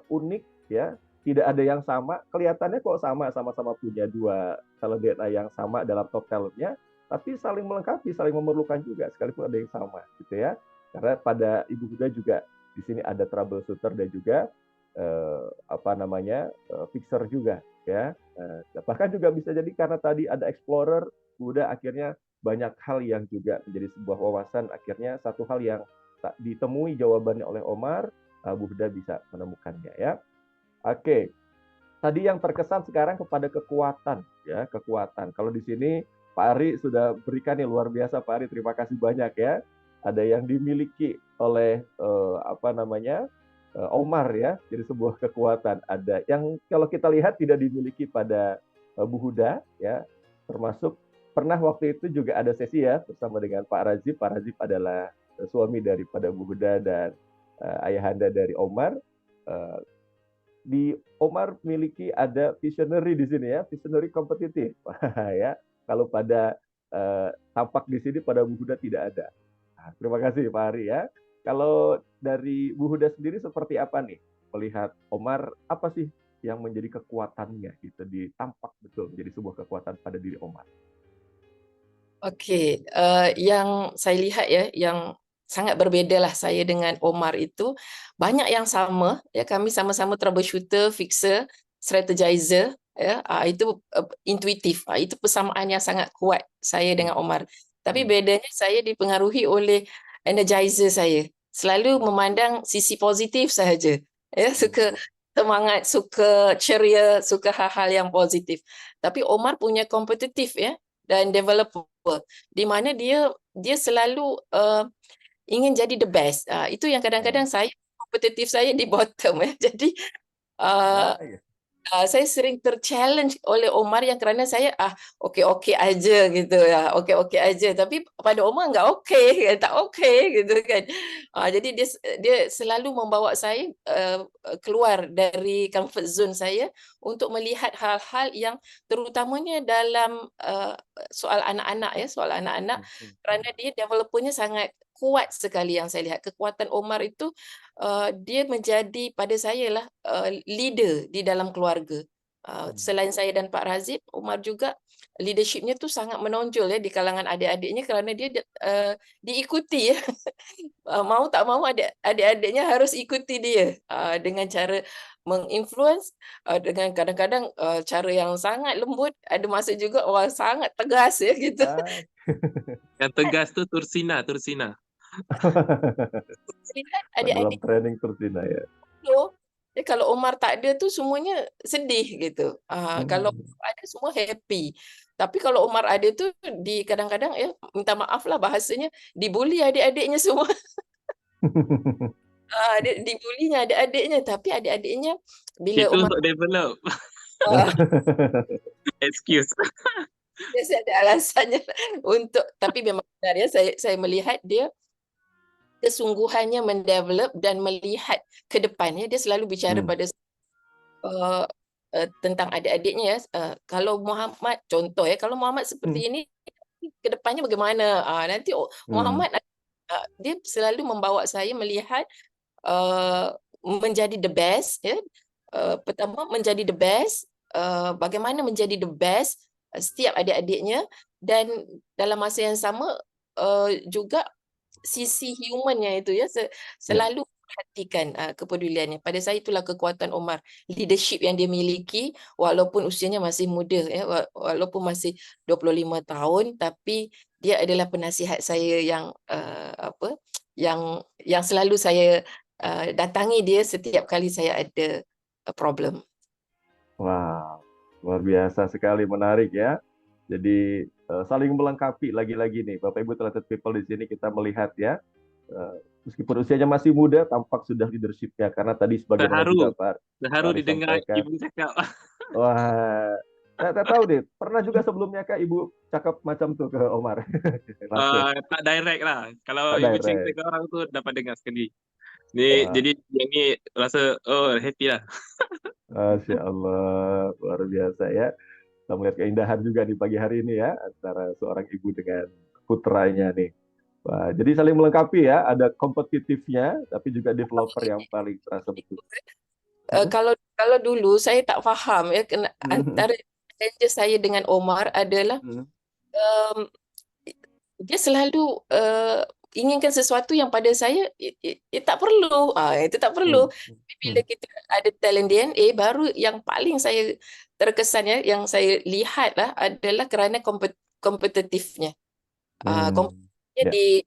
unik ya, tidak ada yang sama. Kelihatannya kok sama-sama punya dua talent DNA yang sama dalam top talentnya, tapi saling melengkapi, saling memerlukan juga sekalipun ada yang sama gitu ya. Karena pada Ibu Huda juga di sini ada troubleshooter dan juga fixer juga ya. Bahkan juga bisa jadi karena tadi ada explorer, Huda akhirnya banyak hal yang juga menjadi sebuah wawasan, akhirnya satu hal yang tak ditemui jawabannya oleh Omar, Bu Huda bisa menemukannya ya. Oke. Tadi yang terkesan sekarang kepada kekuatan ya, kekuatan. Kalau di sini Pak Ari sudah berikan nih luar biasa Pak Ari, terima kasih banyak ya. Ada yang dimiliki oleh Omar ya, jadi sebuah kekuatan. Ada yang kalau kita lihat tidak dimiliki pada Bu Huda ya, termasuk pernah waktu itu juga ada sesi ya bersama dengan Pak Razib. Pak Razib adalah suami daripada Bu Huda dan ayahanda dari Omar. Di Omar miliki ada visionary di sini ya, visionary kompetitif ya. Kalau pada tampak di sini pada Bu Huda tidak ada. Nah, terima kasih Pak Ari ya. Kalau dari Bu Huda sendiri seperti apa nih melihat Omar, apa sih yang menjadi kekuatannya gitu, ditampak betul menjadi sebuah kekuatan pada diri Omar? Oke, yang saya lihat ya, yang sangat berbeda lah saya dengan Omar itu, banyak yang sama, ya kami sama-sama troubleshooter, fixer, strategizer, ya, itu intuitif, itu persamaan yang sangat kuat saya dengan Omar. Tapi bedanya saya dipengaruhi oleh energizer saya, selalu memandang sisi positif sahaja, ya suka semangat, suka ceria, suka hal-hal yang positif. Tapi Omar punya kompetitif ya, dan developer, di mana dia selalu ingin jadi the best. Itu yang kadang-kadang saya kompetitif saya di bottom ya. Jadi saya sering ter-challenge oleh Omar yang kerana saya okey-okey aja gitu ya, okey-okey aja, tapi pada Omar enggak okey, tak okey gitu kan. Jadi dia selalu membawa saya keluar dari comfort zone saya untuk melihat hal-hal yang terutamanya dalam soal anak-anak ya, soal anak-anak, kerana dia developernya sangat kuat sekali yang saya lihat. Kekuatan Omar itu dia menjadi pada saya lah leader di dalam keluarga. Selain saya dan Pak Razib, Omar juga leadership-nya tu sangat menonjol ya di kalangan adik-adiknya kerana dia diikuti ya. Mau tak mau adik-adiknya harus ikuti dia dengan cara menginfluence, dengan kadang-kadang cara yang sangat lembut, ada masa juga sangat tegas ya gitu. Yang tegas tu Tursina. Lihat dalam adik-adik training Tursina ya. kalau Omar tak ada tu semuanya sedih gitu. Kalau ada semua happy. Tapi kalau Omar ada tu kadang-kadang ya minta maaf lah bahasanya, dibuli adik-adiknya semua. Dibulinya adik-adiknya, tapi adik-adiknya bila Itu Omar untuk develop. Excuse. biasa ada alasannya untuk, tapi memang benar ya, saya melihat dia kesungguhannya mendevelop dan melihat ke depannya, dia selalu bicara pada tentang adik-adiknya ya. Kalau Muhammad, contoh ya, kalau Muhammad seperti ini, ke depannya bagaimana? Nanti Muhammad dia selalu membawa saya melihat menjadi the best ya. Pertama menjadi the best, bagaimana menjadi the best setiap adik-adiknya, dan dalam masa yang sama juga sisi humannya itu ya, selalu perhatikan kepeduliannya. Pada saya itulah kekuatan Omar, leadership yang dia miliki walaupun usianya masih muda ya, walaupun masih 25 tahun, tapi dia adalah penasihat saya yang yang selalu saya datangi dia setiap kali saya ada problem. Wow, luar biasa sekali, menarik ya. Jadi saling melengkapi lagi-lagi nih, Bapak Ibu talented people di sini kita melihat ya, eh, meskipun usianya masih muda, tampak sudah leadership-nya karena tadi sebagaimana juga Pak Terharu Aris didengar sampaikan. ibu cakap. Wah, saya tahu deh, pernah juga sebelumnya Kak Ibu cakap macam tuh ke Omar langsung, Tak direct lah. Kalau tak ibu cerita direct. ke orang tu dapat dengar sekali. Ni Wah, jadi yang ni rasa happy lah. Masya Allah, luar biasa ya. Kita melihat keindahan juga di pagi hari ini ya, antara seorang ibu dengan putranya nih. Wah, jadi saling melengkapi ya, ada kompetitifnya, tapi juga developer yang paling terasa betul. Hmm? Kalau dulu saya tak faham ya, Hmm. antara challenge saya dengan Omar adalah Hmm. um, dia selalu inginkan sesuatu yang pada saya tak perlu. Itu tak perlu. Hmm. Tapi bila Hmm. kita ada talent DNA, baru yang paling saya terkesan ya, yang saya lihat lah adalah kerana kompetitifnya. Hmm. Kompetitifnya Ya, di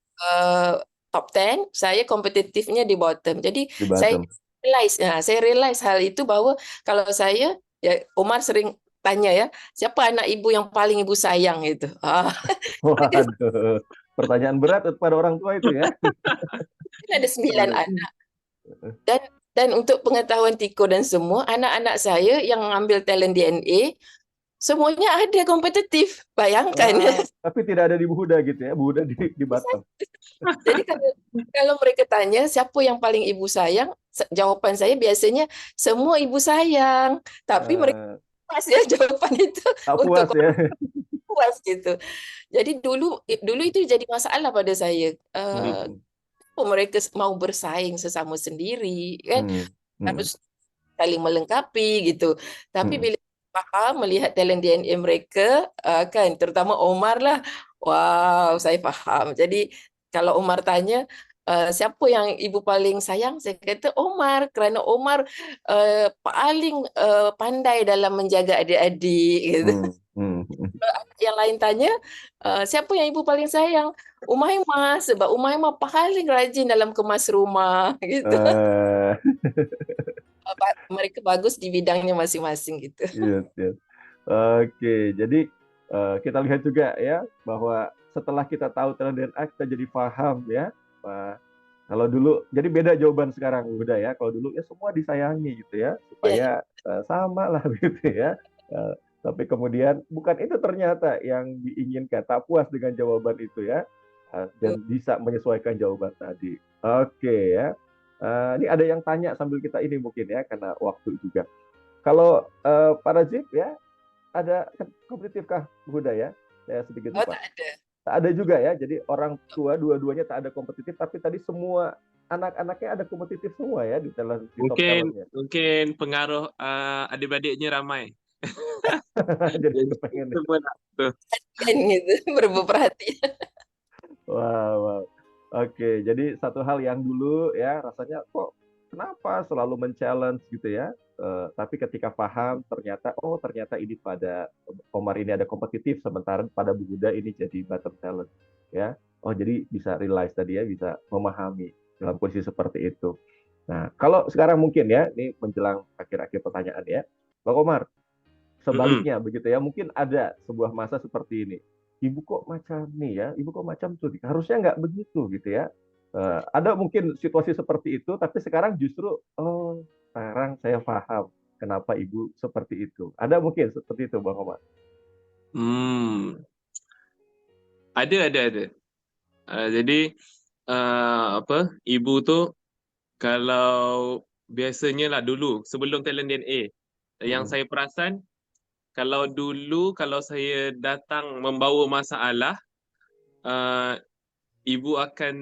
top 10, saya kompetitifnya di bottom. Jadi di saya bottom. saya realize hal itu, bahwa kalau saya, ya Omar sering tanya ya, siapa anak ibu yang paling ibu sayang itu. Waduh, pertanyaan berat pada orang tua itu ya. Kan ada 9 anak. Dan untuk pengetahuan Tiko dan semua, anak-anak saya yang ambil talent DNA, semuanya ada kompetitif. Bayangkan. Wah, tapi tidak ada di Bu Huda gitu ya, Bu Huda di bottom. Jadi kalau mereka tanya siapa yang paling ibu sayang, jawapan saya biasanya semua ibu sayang. Tapi mereka Eh, pas ya jawapan itu tak untuk puas ya. puas gitu. Jadi dulu itu jadi masalah pada saya. Hmm. Kenapa mereka mau bersaing sesama sendiri, kan? Hmm. Hmm. Harus saling melengkapi gitu. Tapi Hmm. bila faham melihat talent DNA mereka, kan terutama Omar lah, wow, saya faham. Jadi kalau Omar tanya siapa yang ibu paling sayang, saya kata Omar, kerana Omar paling pandai dalam menjaga adik-adik gitu. Hmm. Hmm. Yang lain tanya siapa yang ibu paling sayang, Umaymah, sebab Umaymah paling rajin dalam kemas rumah gitu. Eh, Mereka bagus di bidangnya masing-masing gitu. yes, yes. Oke, jadi kita lihat juga ya bahwa setelah kita tahu talent DNA kita jadi paham ya. Kalau dulu jadi beda jawaban sekarang udah ya. Kalau dulu ya semua disayangi gitu ya Ya, supaya sama lah gitu ya. Eh, tapi kemudian bukan itu ternyata yang diinginkan. Tak puas dengan jawaban itu ya. Dan bisa menyesuaikan jawaban tadi. Oke ya. Ini ada yang tanya sambil kita ini mungkin ya karena waktu juga. Kalau Pak Rajib ya, ada kompetitifkah Bu Huda ya? Saya sedikit oh lupa. tak ada. Tak ada juga ya. Jadi orang tua dua-duanya tak ada kompetitif, tapi tadi semua anak-anaknya ada kompetitif semua ya di top talentnya. Mungkin pengaruh adik-adiknya ramai. Jadi Jadi kepengen. semua nak tu. Kan gitu, berperhatian. Wow, wow. Oke, jadi satu hal yang dulu ya rasanya kok kenapa selalu men-challenge gitu ya. Tapi ketika paham ternyata ini pada Omar ini ada kompetitif sementara pada Bu Huda ini jadi bottom talent ya. Oh jadi bisa realize tadi ya, bisa memahami dalam posisi seperti itu. Nah, kalau sekarang mungkin ya, ini menjelang akhir-akhir pertanyaan ya. Bang Omar, sebaliknya begitu ya, mungkin ada sebuah masa seperti ini. Ibu kok macam nih ya, ibu kok macam tuh, harusnya nggak begitu gitu ya. Ada mungkin situasi seperti itu, tapi sekarang justru, oh sekarang saya paham kenapa ibu seperti itu. Ada mungkin seperti itu Bang Omar. Ada. Jadi ibu tu kalau biasanya lah dulu sebelum talent DNA yang saya perasan, kalau dulu kalau saya datang membawa masalah, ibu akan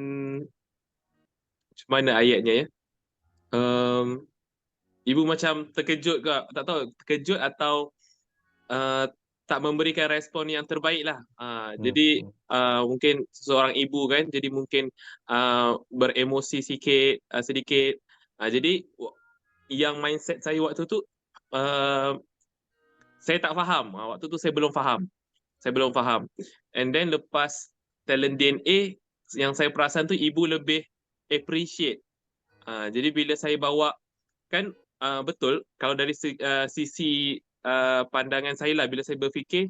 macam mana ayatnya ya? Ibu macam terkejut ke, tak tahu terkejut atau tak memberikan respon yang terbaik lah. Jadi mungkin seorang ibu kan, jadi mungkin beremosi sedikit. Jadi yang mindset saya waktu tu, saya tak faham. Waktu tu saya belum faham. And then lepas talent DNA yang saya perasan tu ibu lebih appreciate. Jadi bila saya bawa kan betul kalau dari sisi pandangan saya lah, bila saya berfikir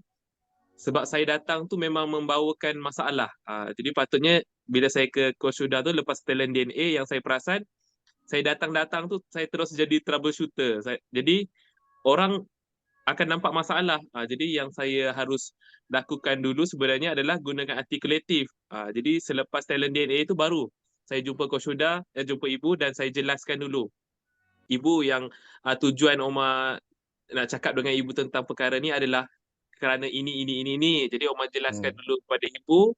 sebab saya datang tu memang membawakan masalah. Jadi patutnya bila saya ke Coach Huda tu lepas talent DNA yang saya perasan, saya datang-datang tu saya terus jadi troubleshooter. Jadi orang akan nampak masalah. Jadi yang saya harus lakukan dulu sebenarnya adalah gunakan artikulatif. Jadi selepas talent DNA itu baru saya jumpa Coach Huda, jumpa ibu dan saya jelaskan dulu. Ibu yang tujuan Oma nak cakap dengan ibu tentang perkara ni adalah kerana ini. Jadi Oma jelaskan dulu kepada ibu.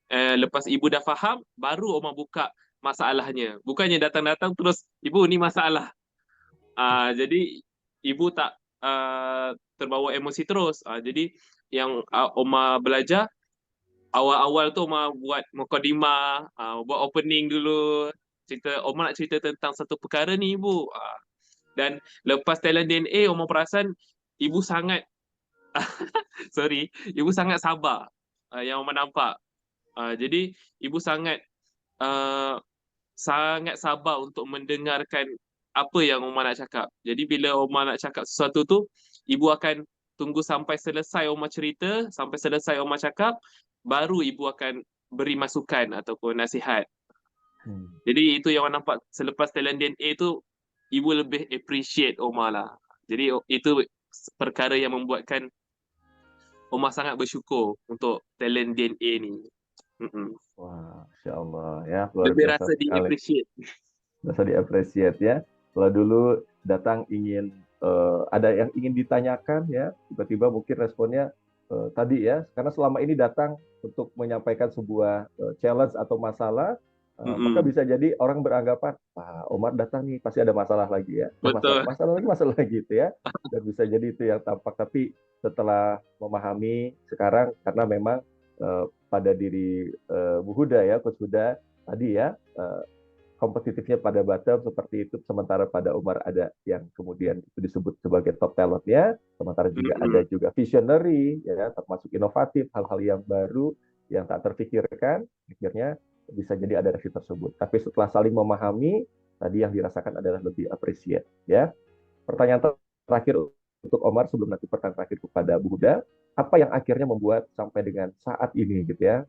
Lepas ibu dah faham, baru Oma buka masalahnya. Bukannya datang-datang terus, ibu ni masalah. Jadi ibu tak terbawa emosi terus. Jadi yang Oma belajar, awal-awal tu Oma buat mukadimah, buat opening dulu. Oma nak cerita tentang satu perkara ni ibu. Dan lepas talent DNA, Oma perasan ibu sangat ibu sangat sabar yang Oma nampak. Jadi ibu sangat sabar untuk mendengarkan apa yang Oma nak cakap. Jadi bila Oma nak cakap sesuatu tu, ibu akan tunggu sampai selesai Oma cerita, sampai selesai Oma cakap, baru ibu akan beri masukan ataupun nasihat. Jadi itu yang Oma nampak selepas talent DNA tu, ibu lebih appreciate Oma lah. Jadi itu perkara yang membuatkan Oma sangat bersyukur untuk talent DNA ni. Wah, Masya Allah ya, luar Lebih biasa rasa sekali. di-appreciate. Rasa di-appreciate ya. Kalau dulu datang ingin ada yang ingin ditanyakan ya, tiba-tiba mungkin responnya tadi ya, karena selama ini datang untuk menyampaikan sebuah challenge atau masalah, maka bisa jadi orang beranggapan, Omar datang nih pasti ada masalah lagi ya. Betul. Masalah lagi gitu ya. Dan bisa jadi itu yang tampak. Tapi setelah memahami sekarang, karena memang pada diri Bu Huda ya, Coach Huda tadi ya, kompetitifnya pada bottom seperti itu, sementara pada Omar ada yang kemudian itu disebut sebagai top talentnya, sementara juga ada juga visionary ya, termasuk inovatif, hal-hal yang baru yang tak terfikirkan, akhirnya bisa jadi ada reaksi tersebut. Tapi setelah saling memahami, tadi yang dirasakan adalah lebih appreciate ya. Pertanyaan terakhir untuk Omar sebelum nanti pertanyaan terakhir kepada Bu Huda, apa yang akhirnya membuat sampai dengan saat ini gitu ya,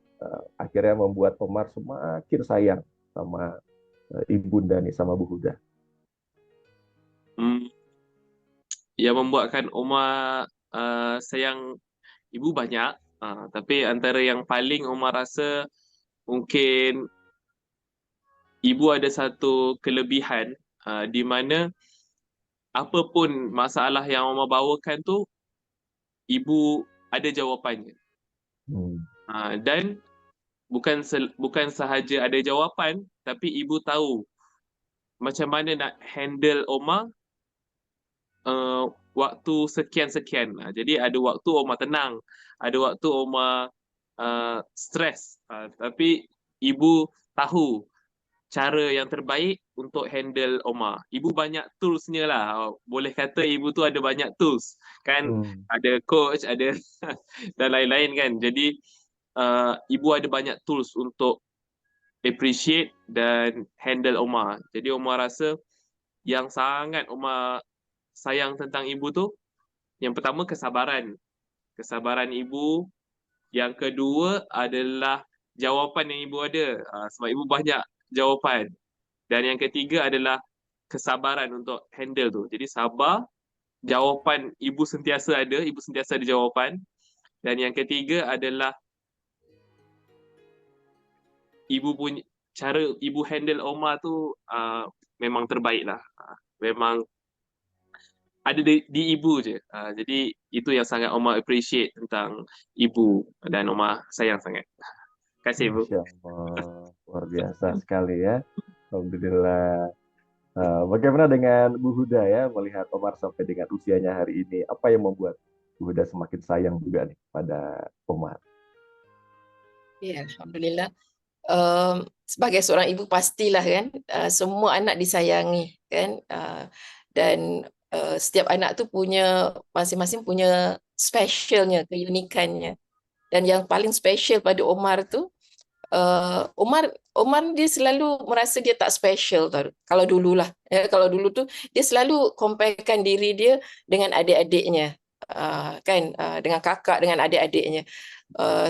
akhirnya membuat Omar semakin sayang sama Ibunda nih, sama Bu Huda? Yang membuatkan Omar sayang ibu banyak, tapi antara yang paling Omar rasa mungkin ibu ada satu kelebihan di mana apapun masalah yang Omar bawakan tu, ibu ada jawapannya. Dan bukan sahaja ada jawapan, tapi ibu tahu macam mana nak handle Omar waktu sekian-sekian. Jadi ada waktu Omar tenang, ada waktu Omar stres, tapi ibu tahu cara yang terbaik untuk handle Omar. Ibu banyak tools-nya lah. Boleh kata ibu tu ada banyak tools. Kan ada coach, ada dan lain-lain kan. Jadi ibu ada banyak tools untuk appreciate dan handle Omar. Jadi Omar rasa yang sangat Omar sayang tentang ibu tu, yang pertama kesabaran. Kesabaran ibu. Yang kedua adalah jawapan yang ibu ada. Sebab ibu banyak jawapan. Dan yang ketiga adalah kesabaran untuk handle tu. Jadi sabar, jawapan ibu sentiasa ada jawapan. Dan yang ketiga adalah ibu punya cara ibu handle Omar tu memang terbaik lah. Memang ada di ibu je. Jadi itu yang sangat Omar appreciate tentang ibu dan Omar sayang sangat. Terima kasih ibu. Masya Allah, luar biasa sekali ya. Alhamdulillah. Bagaimana dengan Bu Huda ya, melihat Omar sampai dengan usianya hari ini, apa yang membuat Bu Huda semakin sayang juga nih pada Omar? Ya, Alhamdulillah. Sebagai seorang ibu pastilah kan, semua anak disayangi kan, dan setiap anak tu punya masing-masing punya specialnya, keunikannya. Dan yang paling special pada Omar tu Omar dia selalu merasa dia tak special tau. Kalau dululah, kalau dulu tu dia selalu comparekan diri dia dengan adik-adiknya, dengan kakak, dengan adik-adiknya.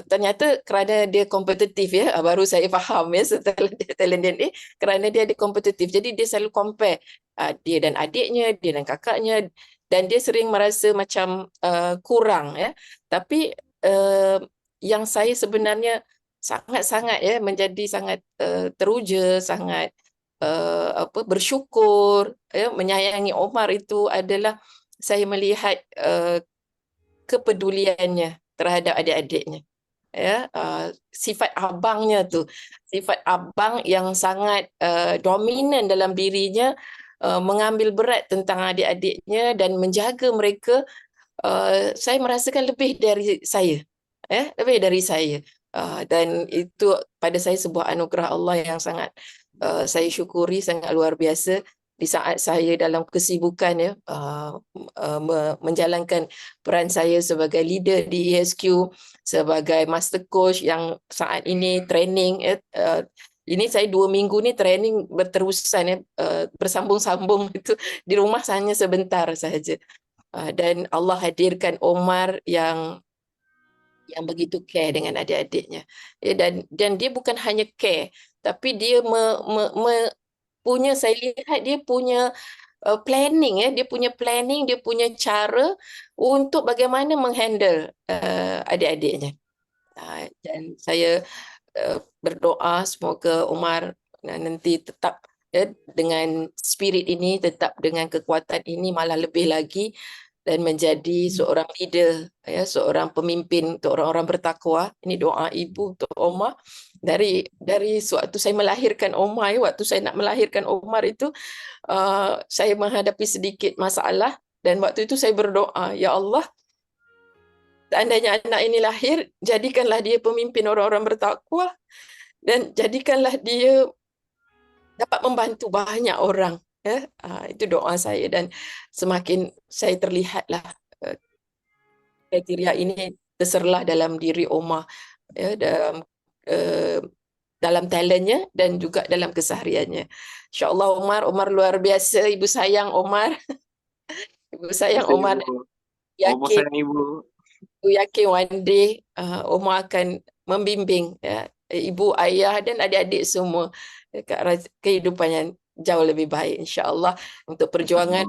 Ternyata kerana dia kompetitif, baru saya faham setelah dia talent DNA, kerana dia ada kompetitif, jadi dia selalu compare dia dan adiknya, dia dan kakaknya, dan dia sering merasa macam kurang, tapi yang saya sebenarnya sangat-sangat menjadi sangat teruja, sangat bersyukur, menyayangi Omar itu adalah saya melihat kepeduliannya terhadap adik-adiknya. Sifat abangnya tu, sifat abang yang sangat dominan dalam dirinya, mengambil berat tentang adik-adiknya dan menjaga mereka. Saya merasakan lebih dari saya, lebih dari saya. Dan itu pada saya sebuah anugerah Allah yang sangat saya syukuri, sangat luar biasa di saat saya dalam kesibukan menjalankan peran saya sebagai leader di ESQ, sebagai master coach yang saat ini training. Ini saya 2 minggu ni training berterusan, bersambung-sambung itu di rumah hanya sebentar sahaja. Dan Allah hadirkan Omar yang begitu care dengan adik-adiknya, dan dia bukan hanya care, tapi dia punya, saya lihat dia punya planning, dia punya planning, dia punya cara untuk bagaimana menghandle adik-adiknya. Dan saya berdoa semoga Omar nanti tetap dengan spirit ini, tetap dengan kekuatan ini, malah lebih lagi, dan menjadi seorang leader, seorang pemimpin untuk orang-orang bertakwa. Ini doa ibu untuk Omar. Dari sewaktu saya melahirkan Omar, waktu saya nak melahirkan Omar itu, saya menghadapi sedikit masalah, dan waktu itu saya berdoa, ya Allah, seandainya anak ini lahir, jadikanlah dia pemimpin orang-orang bertakwa, dan jadikanlah dia dapat membantu banyak orang. Itu doa saya, dan semakin saya terlihatlah kriteria ini terserlah dalam diri Omar, dalam talentnya dan juga dalam kesehariannya. InsyaAllah Omar luar biasa. Ibu sayang Omar. Ibu sayang Omar. Omar sayang ibu. Yakin one day Omar akan membimbing ibu, ayah dan adik-adik semua ke arah kehidupan yang jauh lebih baik, insya-Allah, untuk perjuangan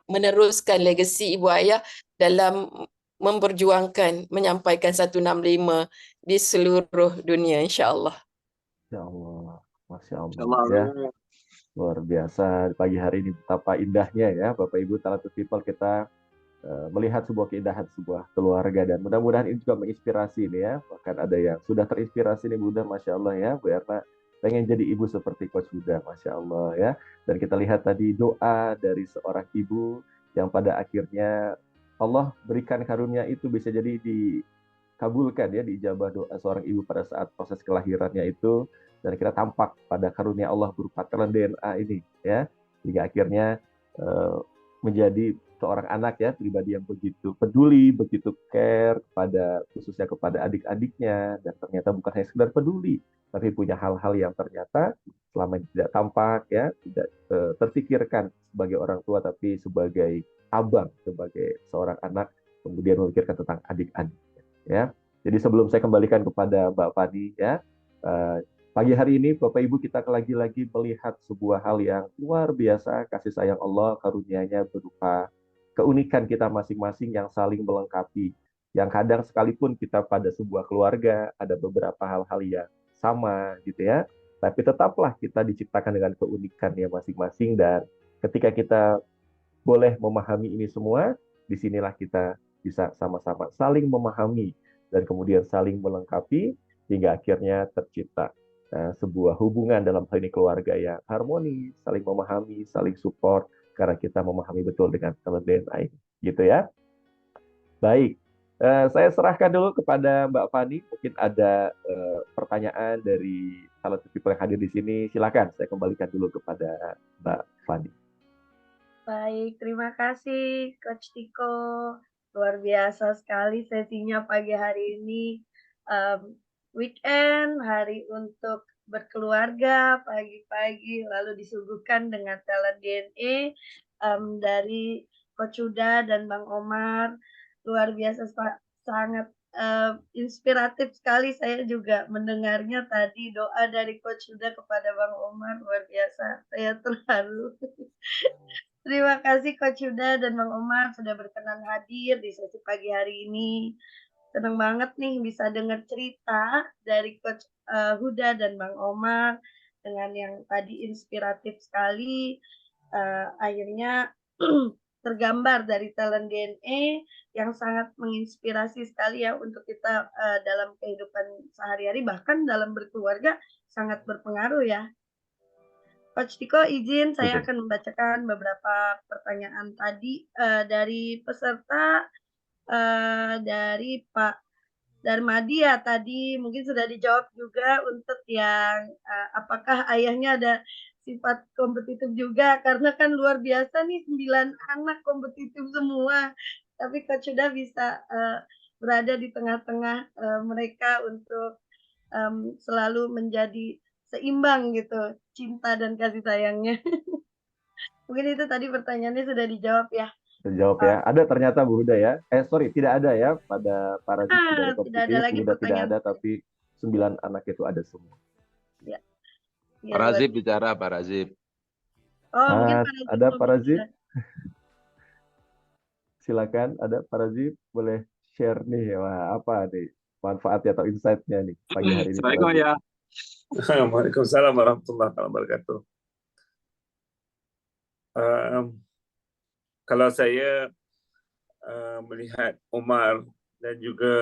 meneruskan legasi ibu ayah dalam memperjuangkan menyampaikan 165 di seluruh dunia, insya-Allah. Ya Allah, Masya Allah Insya Allah. ya. Luar biasa pagi hari ini, betapa indahnya ya Bapak Ibu talented people, kita melihat sebuah keindahan sebuah keluarga, dan mudah-mudahan ini juga menginspirasi nih ya. Bahkan ada yang sudah terinspirasi nih Bunda, Masya Allah ya, Bu Erna pengen jadi ibu seperti Coach Huda, Masya Allah ya. Dan kita lihat tadi doa dari seorang ibu yang pada akhirnya Allah berikan karunia itu bisa jadi dikabulkan ya, diijabah doa seorang ibu pada saat proses kelahirannya itu, dan kita tampak pada karunia Allah berupa talent DNA ini ya, hingga akhirnya menjadi seorang anak ya, pribadi yang begitu peduli, begitu care kepada, khususnya kepada adik-adiknya, dan ternyata bukan hanya sekedar peduli, tapi punya hal-hal yang ternyata selama ini tidak tampak ya, tidak terpikirkan sebagai orang tua, tapi sebagai abang, sebagai seorang anak, kemudian memikirkan tentang adik-adik ya. Jadi sebelum saya kembalikan kepada Mbak Fani ya, pagi hari ini Bapak Ibu kita lagi-lagi melihat sebuah hal yang luar biasa, kasih sayang Allah, karunia-Nya berupa keunikan kita masing-masing yang saling melengkapi. Yang kadang sekalipun kita pada sebuah keluarga ada beberapa hal-hal yang sama gitu ya, tapi tetaplah kita diciptakan dengan keunikannya masing-masing, dan ketika kita boleh memahami ini semua, disinilah kita bisa sama-sama saling memahami dan kemudian saling melengkapi hingga akhirnya tercipta sebuah hubungan dalam hal ini keluarga yang harmoni, saling memahami, saling support, karena kita memahami betul dengan talent DNA ini, gitu ya. Baik, saya serahkan dulu kepada Mbak Fani. Mungkin ada pertanyaan dari talent people yang hadir di sini. Silakan, saya kembalikan dulu kepada Mbak Fani. Baik, terima kasih Coach Tiko. Luar biasa sekali sesinya pagi hari ini. weekend, hari untuk berkeluarga pagi-pagi, lalu disuguhkan dengan talent DNA dari Coach Huda dan Bang Omar. Luar biasa, sangat inspiratif sekali. Saya juga mendengarnya tadi, doa dari Coach Huda kepada Bang Omar, luar biasa. Saya terharu. Terima kasih Coach Huda dan Bang Omar sudah berkenan hadir di sesi pagi hari ini. Senang banget nih bisa dengar cerita dari Coach Huda dan Bang Omar dengan yang tadi inspiratif sekali. Akhirnya tergambar dari talent DNA yang sangat menginspirasi sekali ya untuk kita dalam kehidupan sehari-hari, bahkan dalam berkeluarga sangat berpengaruh ya. Coach Tiko izin saya Betul. akan membacakan beberapa pertanyaan tadi dari peserta dari Pak Darmadi ya, tadi mungkin sudah dijawab juga untuk yang apakah ayahnya ada sifat kompetitif juga, karena kan luar biasa nih 9 anak kompetitif semua, tapi Coach sudah bisa berada di tengah-tengah mereka untuk selalu menjadi seimbang gitu cinta dan kasih sayangnya. Mungkin itu tadi pertanyaannya sudah dijawab ya. Terjawab ya. Ada ternyata Bu Huda ya. Sorry, tidak ada ya pada para tidak ada Tidak ada kompetitif, lagi Bu Huda tidak pertanyaan. ada, tapi 9 anak itu ada semua. Ya. Pak Razib bicara, Pak Razib. Oh, mungkin Pak Razib ada mau Pak Razib? bicara. Silakan, ada Pak Razib, boleh share nih, wah, apa nih manfaatnya atau insight-nya nih pagi hari ini. Assalamualaikum ya. Waalaikumsalam warahmatullahi wabarakatuh. Kalau saya melihat Omar dan juga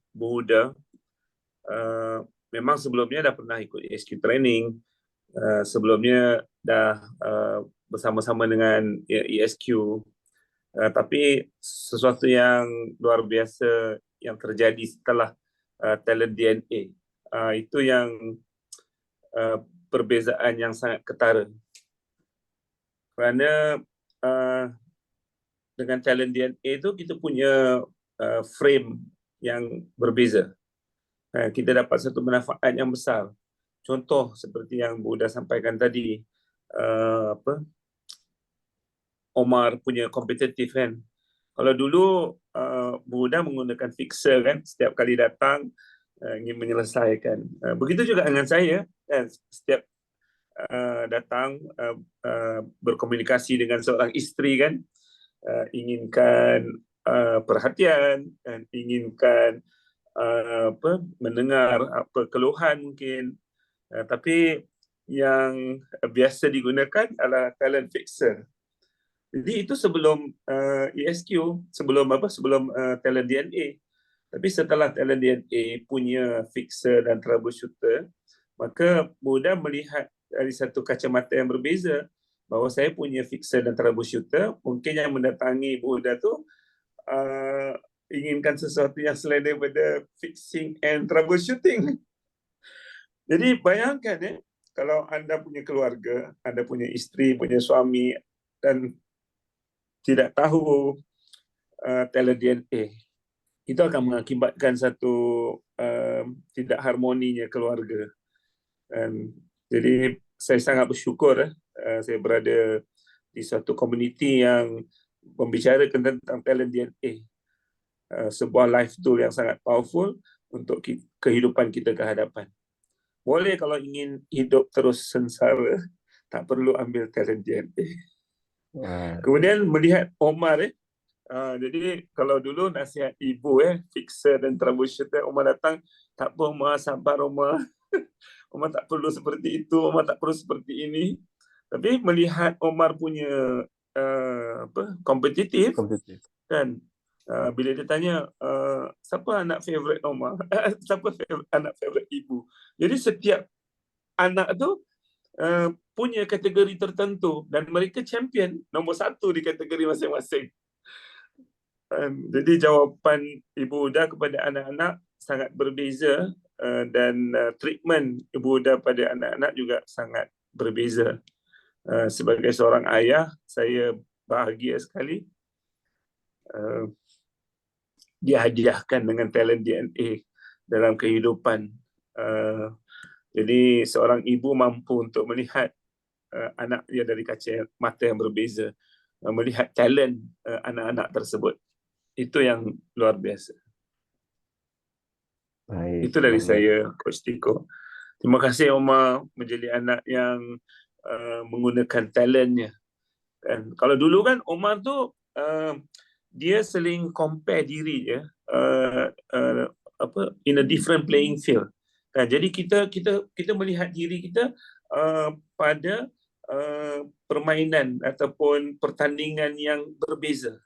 Bu Huda, memang sebelumnya dah pernah ikut ESQ training, sebelumnya dah bersama-sama dengan ESQ, tapi sesuatu yang luar biasa yang terjadi setelah talent DNA, itu yang perbezaan yang sangat ketara. Kerana dengan talent DNA itu kita punya frame yang berbeza. Kita dapat satu manfaat yang besar. Contoh seperti yang Bu Huda sampaikan tadi, Omar punya kompetitif kan. Kalau dulu Bu Huda menggunakan fixer kan, setiap kali datang ingin menyelesaikan. Begitu juga dengan saya kan, setiap datang berkomunikasi dengan seorang isteri kan, inginkan perhatian dan inginkan mendengar apa keluhan mungkin, tapi yang biasa digunakan adalah talent fixer. Jadi itu sebelum ESQ, sebelum talent DNA. Tapi setelah talent DNA punya fixer dan troubleshooter, maka Bu Huda melihat dari satu kacamata yang berbeza, bahwa saya punya fixer dan troubleshooter, mungkin yang mendatangi Bu Huda tu inginkan sesuatu yang selain daripada fixing and troubleshooting. Jadi bayangkan ya, kalau anda punya keluarga, anda punya isteri, punya suami, dan tidak tahu talent DNA, itu akan mengakibatkan satu tidak harmoninya keluarga. Jadi saya sangat bersyukur saya berada di suatu komuniti yang membicarakan tentang talent DNA, sebuah life tool yang sangat powerful untuk kehidupan kita ke hadapan. Boleh kalau ingin hidup terus sengsara, tak perlu ambil talent DNA. Kemudian melihat Omar, jadi kalau dulu nasihat ibu fixer dan troubleshooter, Omar datang, tak apa Omar, sabar Omar. Omar tak perlu seperti itu, Omar tak perlu seperti ini. Tapi melihat Omar punya kompetitif, kan, bila dia tanya siapa anak favorite Omar, siapa anak favorite ibu. Jadi setiap anak tu punya kategori tertentu dan mereka champion nombor 1 di kategori masing-masing. Jadi jawapan Ibu Huda kepada anak-anak sangat berbeza, dan treatment Ibu Huda pada anak-anak juga sangat berbeza. Sebagai seorang ayah, saya bahagia sekali dihadiahkan dengan talent DNA dalam kehidupan Jadi seorang ibu mampu untuk melihat anak dia dari kaca mata yang berbeza, melihat talent anak-anak tersebut. Itu yang luar biasa. Baik, Itu dari luar biasa. saya, Coach Tiko. Terima kasih Omar menjadi anak yang menggunakan talentnya. Dan kalau dulu kan Omar tu dia seling compare diri ya, in a different playing field. Kan, jadi kita melihat diri kita pada permainan ataupun pertandingan yang berbeza.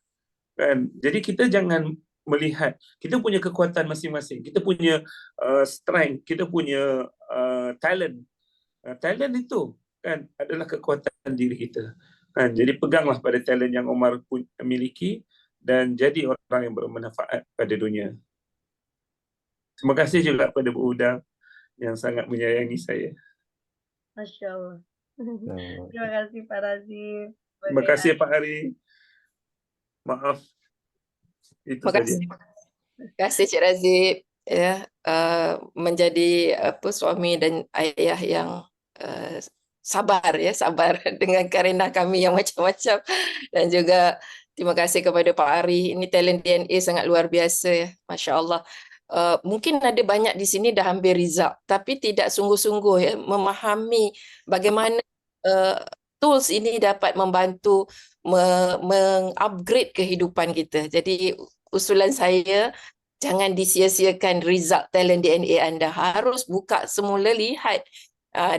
Kan, jadi kita jangan melihat kita punya kekuatan masing-masing, kita punya strength, kita punya talent. Talent itu kan adalah kekuatan diri kita. Kan, jadi peganglah pada talent yang Omar miliki dan jadi orang yang bermanfaat pada dunia. Terima kasih juga pada Bu Uda yang sangat menyayangi saya. Masya Allah. Nah, Terima kasih Pak Razif. Terima kasih Pak Ari. Maaf. Itu Terima saja. kasih. Terima kasih Cik Razif ya, menjadi suami dan ayah yang sabar dengan karena kami yang macam-macam, dan juga terima kasih kepada Pak Ari. Ini talent DNA sangat luar biasa ya, Masya Allah. Mungkin ada banyak di sini dah ambil result tapi tidak sungguh-sungguh ya memahami bagaimana tools ini dapat membantu mengupgrade kehidupan kita. Jadi usulan saya, jangan disia-siakan result talent DNA anda. Harus buka semula, lihat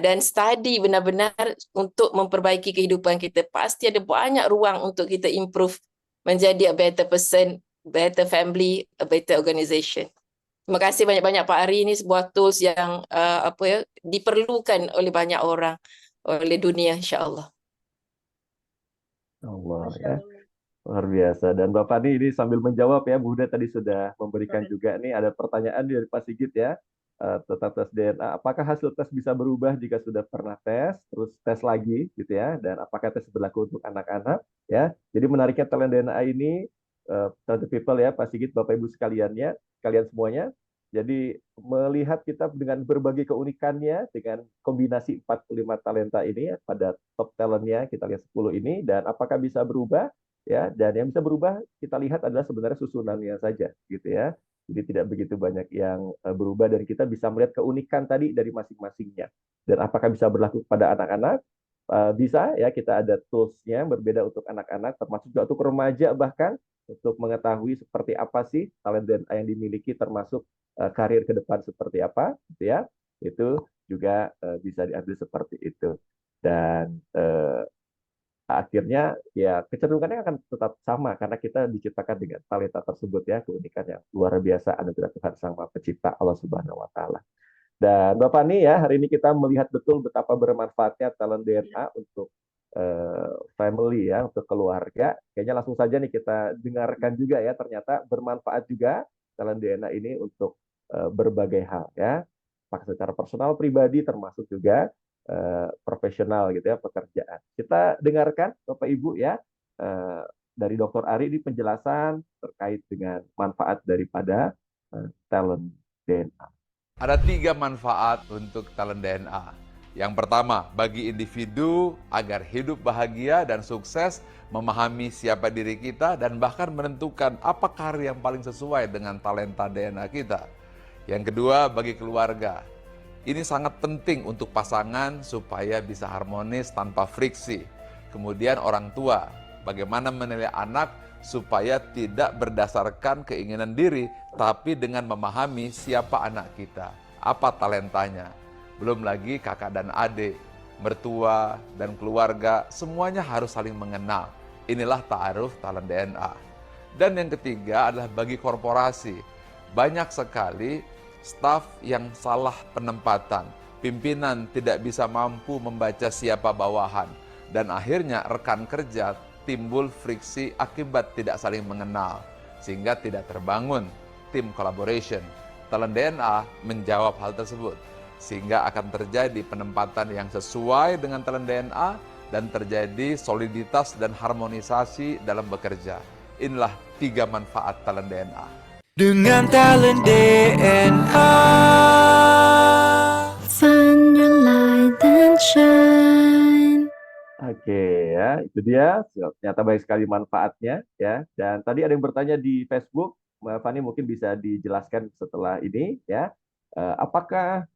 dan study benar-benar untuk memperbaiki kehidupan kita. Pasti ada banyak ruang untuk kita improve menjadi a better person, better family, a better organization. Terima kasih banyak-banyak Pak Ari. Ini sebuah tools yang diperlukan oleh banyak orang, oleh dunia, insya-Allah. Allah Masya ya. Allah. Luar biasa. Dan Bapak ini sambil menjawab ya, Bu Huda tadi sudah memberikan juga nih, ada pertanyaan dari Pak Sigit ya, tentang tes DNA. Apakah hasil tes bisa berubah jika sudah pernah tes, terus tes lagi gitu ya, dan apakah tes berlaku untuk anak-anak ya. Jadi menariknya talent DNA ini, Talented People ya, Pak Sigit, Bapak Ibu sekalian semuanya. Jadi melihat kita dengan berbagai keunikannya, dengan kombinasi 45 talenta ini ya, pada top talentnya kita lihat 10 ini, dan apakah bisa berubah ya, dan yang bisa berubah kita lihat adalah sebenarnya susunannya saja gitu ya. Jadi tidak begitu banyak yang berubah, dan kita bisa melihat keunikan tadi dari masing-masingnya. Dan apakah bisa berlaku pada anak-anak? Bisa ya, kita ada tools-nya berbeda untuk anak-anak, termasuk juga untuk remaja, bahkan untuk mengetahui seperti apa sih talent DNA yang dimiliki, termasuk karir ke depan seperti apa gitu ya. Itu juga bisa diambil seperti itu. Dan akhirnya ya kecenderungannya akan tetap sama karena kita diciptakan dengan talenta tersebut ya, keunikan yang luar biasa anugerah Tuhan Sang Maha Pencipta, Allah Subhanahu wa taala. Dan Bapak nih ya, hari ini kita melihat betul betapa bermanfaatnya talent DNA untuk family ya, untuk keluarga. Kayaknya langsung saja nih kita dengarkan juga ya, ternyata bermanfaat juga talent DNA ini untuk berbagai hal ya, secara personal, pribadi, termasuk juga profesional gitu ya, pekerjaan. Kita dengarkan Bapak Ibu ya, dari Dr. Ari di penjelasan terkait dengan manfaat daripada talent DNA. Ada 3 manfaat untuk talent DNA. Yang pertama, bagi individu agar hidup bahagia dan sukses, memahami siapa diri kita, dan bahkan menentukan apa karir yang paling sesuai dengan talenta DNA kita. Yang kedua, bagi keluarga. Ini sangat penting untuk pasangan supaya bisa harmonis tanpa friksi. Kemudian orang tua, bagaimana menilai anak supaya tidak berdasarkan keinginan diri, tapi dengan memahami siapa anak kita, apa talentanya. Belum lagi kakak dan adik, mertua dan keluarga, semuanya harus saling mengenal. Inilah ta'aruf talent DNA. Dan yang ketiga adalah bagi korporasi. Banyak sekali staf yang salah penempatan, pimpinan tidak bisa mampu membaca siapa bawahan, dan akhirnya rekan kerja timbul friksi akibat tidak saling mengenal, sehingga tidak terbangun tim collaboration. Talent DNA menjawab hal tersebut, sehingga akan terjadi penempatan yang sesuai dengan talent DNA dan terjadi soliditas dan harmonisasi dalam bekerja. Inilah 3 manfaat talent DNA. Dengan talent DNA Oke ya, itu dia. Ternyata baik sekali manfaatnya ya. Dan tadi ada yang bertanya di Facebook, Mbak Fani mungkin bisa dijelaskan setelah ini ya. Apakah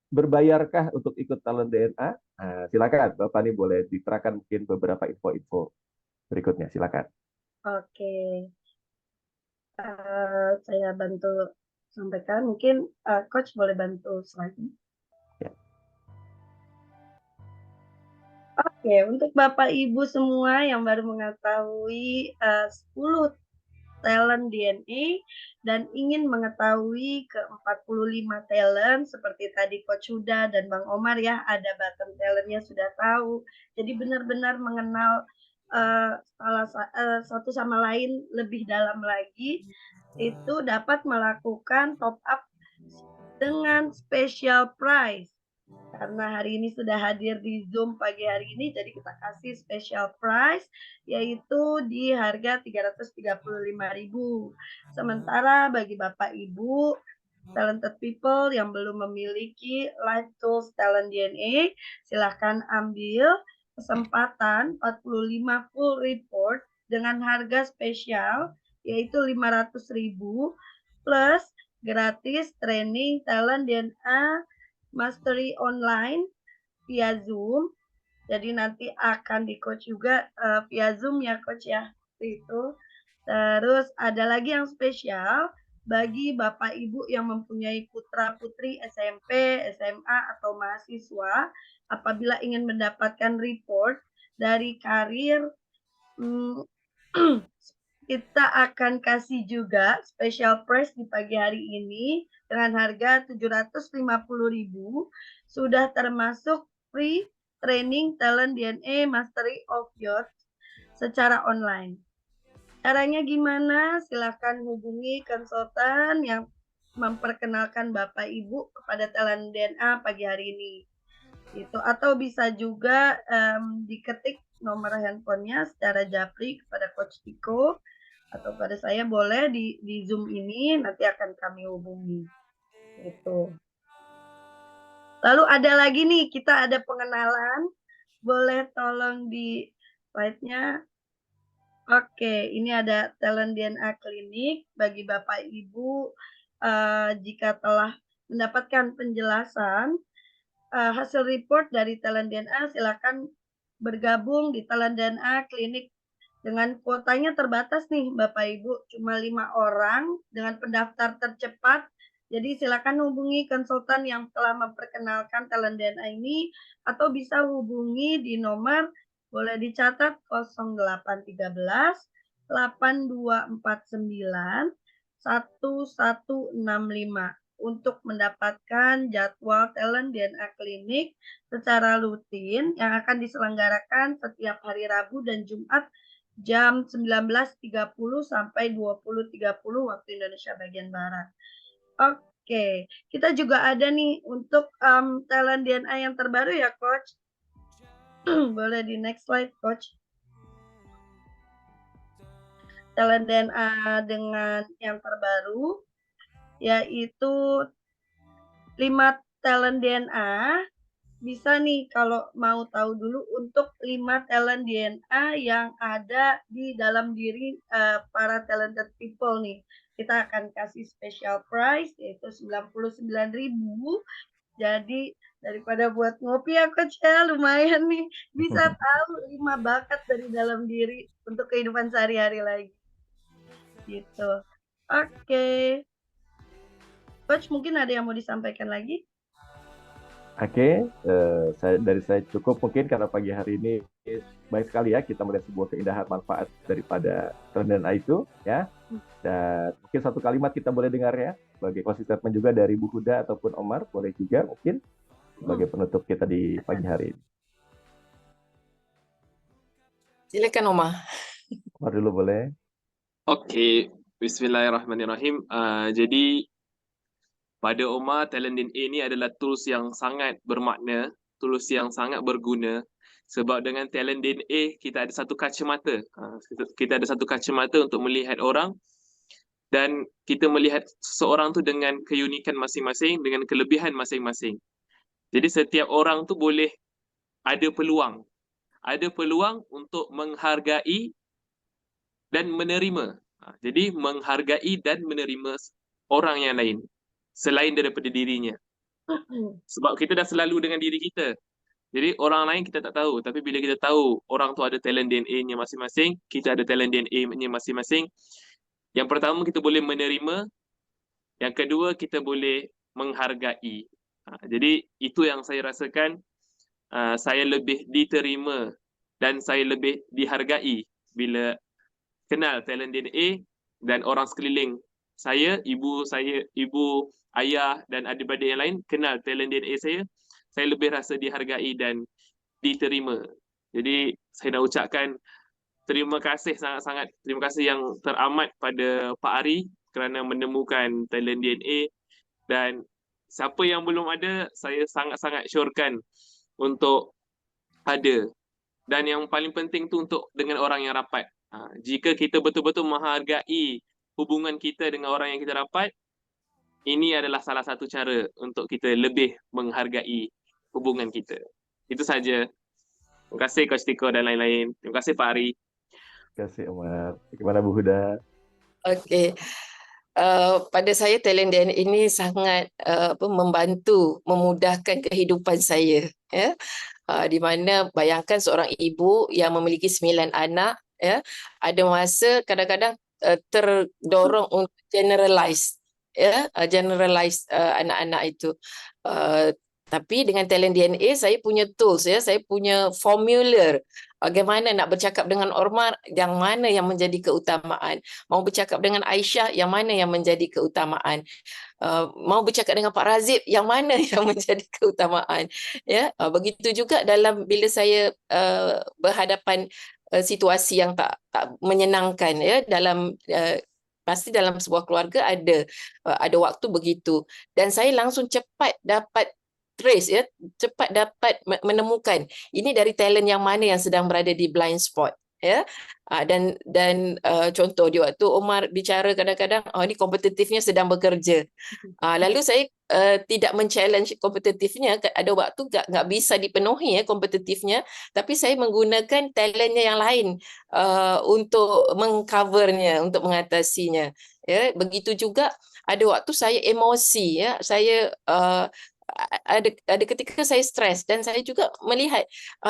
berbayarkah untuk ikut talent DNA? Nah, silakan, Mbak Fani boleh diterangkan mungkin beberapa info-info berikutnya. Silakan. Oke, saya bantu sampaikan. Mungkin Coach boleh bantu slide-nya. Ya. Oke, untuk Bapak Ibu semua yang baru mengetahui 10 talent DNA dan ingin mengetahui ke-45 talent seperti tadi Coach Huda dan Bang Omar ya, ada bottom talentnya sudah tahu. Jadi benar-benar mengenal satu sama lain lebih dalam lagi, itu dapat melakukan top up dengan special price. Karena hari ini sudah hadir di Zoom pagi hari ini, jadi kita kasih special price, yaitu di harga 335.000. Sementara bagi Bapak Ibu, talented people yang belum memiliki Live Tools Talent DNA, silahkan ambil kesempatan 45 full report dengan harga spesial, yaitu 500.000 plus gratis training talent DNA Mastery online via Zoom. Jadi nanti akan di-coach juga via Zoom ya Coach ya. Itu. Terus ada lagi yang spesial bagi Bapak Ibu yang mempunyai putra-putri SMP, SMA atau mahasiswa apabila ingin mendapatkan report dari karir kita akan kasih juga special price di pagi hari ini dengan harga 750.000, sudah termasuk free training talent DNA Mastery of Yours secara online. Caranya gimana? Silahkan hubungi konsultan yang memperkenalkan Bapak Ibu kepada talent DNA pagi hari ini. Gitu. Atau bisa juga diketik nomor handphonenya secara japri kepada Coach Tiko atau pada saya boleh di Zoom ini, nanti akan kami hubungi. Gitu. Lalu ada lagi nih, kita ada pengenalan. Boleh tolong di slide-nya. Oke, ini ada talent DNA klinik bagi Bapak Ibu jika telah mendapatkan penjelasan hasil report dari talent DNA, silakan bergabung di talent DNA klinik dengan kuotanya terbatas nih Bapak Ibu, cuma 5 orang dengan pendaftar tercepat. Jadi silakan hubungi konsultan yang telah memperkenalkan talent DNA ini atau bisa hubungi di nomor boleh dicatat 0813 8249 1165 untuk mendapatkan jadwal talent DNA klinik secara rutin yang akan diselenggarakan setiap hari Rabu dan Jumat jam 19.30 sampai 20.30 waktu Indonesia bagian Barat. Oke, kita juga ada nih untuk talent DNA yang terbaru ya Coach. Boleh di next slide Coach. Talent DNA dengan yang terbaru yaitu 5 talent DNA. Bisa nih kalau mau tahu dulu untuk 5 talent DNA yang ada di dalam diri para talented people nih. Kita akan kasih special price yaitu 99.000. Jadi daripada buat ngopi ya Coach ya, lumayan nih bisa tahu 5 bakat dari dalam diri untuk kehidupan sehari-hari lagi. Gitu. Oke. Coach mungkin ada yang mau disampaikan lagi? Oke, dari saya cukup mungkin karena pagi hari ini baik sekali ya kita melihat sebuah keindahan manfaat daripada talent itu ya. Dan mungkin satu kalimat kita boleh dengar ya sebagai closing statement juga dari Bu Huda ataupun Omar boleh juga mungkin sebagai penutup kita di pagi hari ini. Silakan Omar. Omar dulu boleh. Oke, Bismillahirrahmanirrahim. Jadi pada Omar, talent DNA ini adalah tools yang sangat bermakna, tools yang sangat berguna. Sebab dengan talent DNA, kita ada satu kacamata. Kita ada satu kacamata untuk melihat orang. Dan kita melihat seseorang tu dengan keunikan masing-masing, dengan kelebihan masing-masing. Jadi setiap orang tu boleh ada peluang. ada peluang untuk menghargai dan menerima. Jadi menghargai dan menerima orang yang lain selain daripada dirinya. Sebab kita dah selalu dengan diri kita. Jadi orang lain kita tak tahu. Tapi bila kita tahu orang tu ada talent DNA-nya masing-masing, kita ada talent DNA-nya masing-masing. Yang pertama kita boleh menerima. Yang kedua kita boleh menghargai. Jadi itu yang saya rasakan saya lebih diterima dan saya lebih dihargai bila kenal talent DNA dan orang sekeliling saya, ibu, ayah dan adik-adik yang lain kenal talent DNA saya lebih rasa dihargai dan diterima. Jadi saya nak ucapkan terima kasih sangat-sangat, terima kasih yang teramat pada Pak Ari kerana menemukan talent DNA, dan siapa yang belum ada, saya sangat-sangat syorkan untuk ada. Dan yang paling penting tu untuk dengan orang yang rapat. Jika kita betul-betul menghargai hubungan kita dengan orang yang kita rapat, ini adalah salah satu cara untuk kita lebih menghargai hubungan kita. Itu saja. Terima kasih Coach Tiko dan lain-lain. Terima kasih Pak Ari. Terima kasih Omar. Bagaimana Bu Huda? Okey. Pada saya talent DNA ini sangat membantu, memudahkan kehidupan saya. Ya. Di mana bayangkan seorang ibu yang memiliki 9 anak, ya, ada masa kadang-kadang terdorong untuk generalize, ya, generalize anak-anak itu. Tapi dengan talent DNA saya punya tools, ya, saya punya formula bagaimana nak bercakap dengan Omar, yang mana yang menjadi keutamaan. Mau bercakap dengan Aisyah, yang mana yang menjadi keutamaan. Mau bercakap dengan Pak Razib, yang mana yang menjadi keutamaan. Ya, begitu juga dalam bila saya berhadapan situasi yang tak menyenangkan, ya, dalam pasti dalam sebuah keluarga ada waktu begitu, dan saya langsung cepat dapat trace, ya, cepat dapat menemukan ini dari talent yang mana yang sedang berada di blind spot, ya. Dan contoh di waktu Omar bicara kadang-kadang ini kompetitifnya sedang bekerja, lalu saya tidak men-challenge kompetitifnya, ada waktu nggak bisa dipenuhi, ya, kompetitifnya, tapi saya menggunakan talentnya yang lain untuk mengcovernya, untuk mengatasinya, ya. Begitu juga ada waktu saya emosi, ya, saya ada ketika saya stres, dan saya juga melihat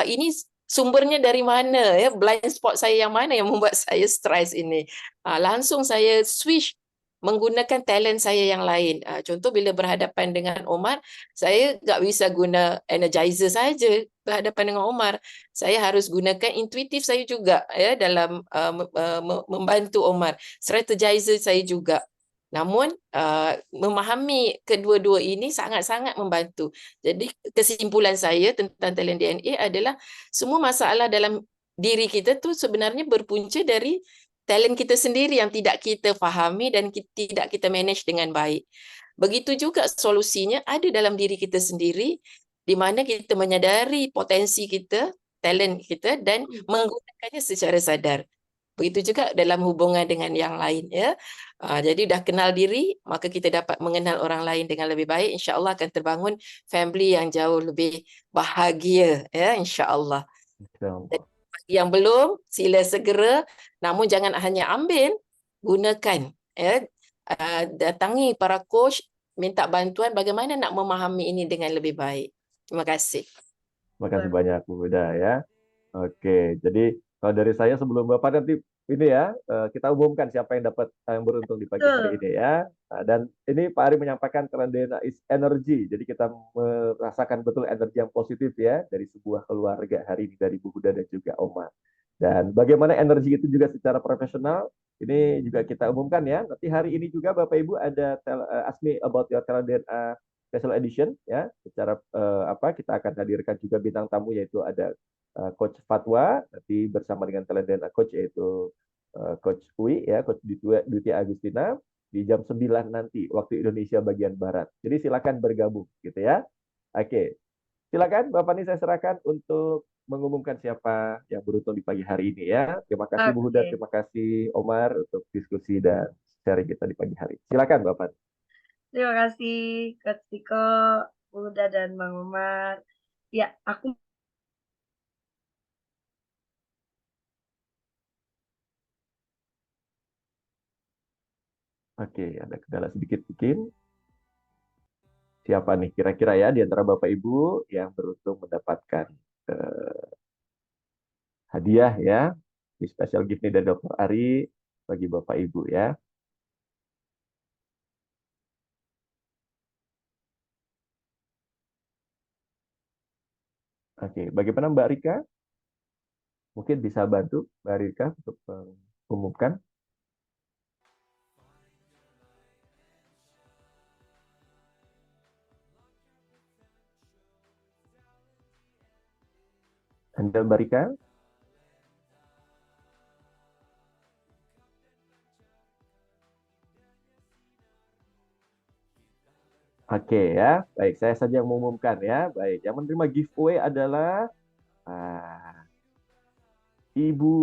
ini sumbernya dari mana, ya, blind spot saya yang mana yang membuat saya stres ini. Langsung saya switch menggunakan talent saya yang lain. Contoh bila berhadapan dengan Omar, saya tak bisa guna energizer saja berhadapan dengan Omar. Saya harus gunakan intuitif saya juga, ya, dalam membantu Omar. Strategizer saya juga. Namun memahami kedua-dua ini sangat-sangat membantu. Jadi kesimpulan saya tentang talent DNA adalah semua masalah dalam diri kita tu sebenarnya berpunca dari talent kita sendiri yang tidak kita fahami dan tidak kita manage dengan baik. Begitu juga solusinya ada dalam diri kita sendiri, di mana kita menyadari potensi kita, talent kita, dan menggunakannya secara sadar. Begitu juga dalam hubungan dengan yang lain, ya. Jadi dah kenal diri, maka kita dapat mengenal orang lain dengan lebih baik. InsyaAllah akan terbangun family yang jauh lebih bahagia, ya, insyaAllah. Dan bagi yang belum, sila segera, namun jangan hanya ambil, gunakan, ya. Datangi para coach, minta bantuan bagaimana nak memahami ini dengan lebih baik. Terima kasih. Terima kasih banyak Bu Huda, ya. Oke, jadi kalau dari saya sebelum Bapak nanti ini, ya, kita umumkan siapa yang dapat yang beruntung di pagi hari ini, ya. Dan ini Pak Ari menyampaikan talent DNA is energy. Jadi kita merasakan betul energi yang positif, ya, dari sebuah keluarga hari ini, dari Bu Huda dan juga Omar. Dan bagaimana energi itu juga secara profesional, ini juga kita umumkan, ya. Nanti hari ini juga Bapak Ibu ada Ask Me About Your Talent DNA Special Edition, ya. Secara kita akan hadirkan juga bintang tamu, yaitu ada Coach Fatwa nanti bersama dengan talent DNA coach, yaitu Coach Uwi, ya, Coach Dutia Agustina di jam 9 nanti waktu Indonesia bagian barat. Jadi silakan bergabung gitu, ya. Oke. Silakan Bapak ini saya serahkan untuk mengumumkan siapa yang beruntung di pagi hari ini, ya. Terima kasih Bu Huda, terima kasih Omar untuk diskusi dan sharing kita di pagi hari. Silakan Bapak. Terima kasih Coach Tiko, Bu Huda dan Bang Omar. Ya, aku Oke, ada kendala sedikit mungkin. Siapa nih kira-kira ya di antara Bapak Ibu yang beruntung mendapatkan hadiah ya, di special gift nih dari Dr. Ari bagi Bapak Ibu ya. Oke, bagaimana Mbak Rika? Mungkin bisa bantu Mbak Rika untuk mengumumkan. Anda Mbak Rika? Oke ya, baik saya saja yang mengumumkan ya. Baik, yang menerima giveaway adalah Ibu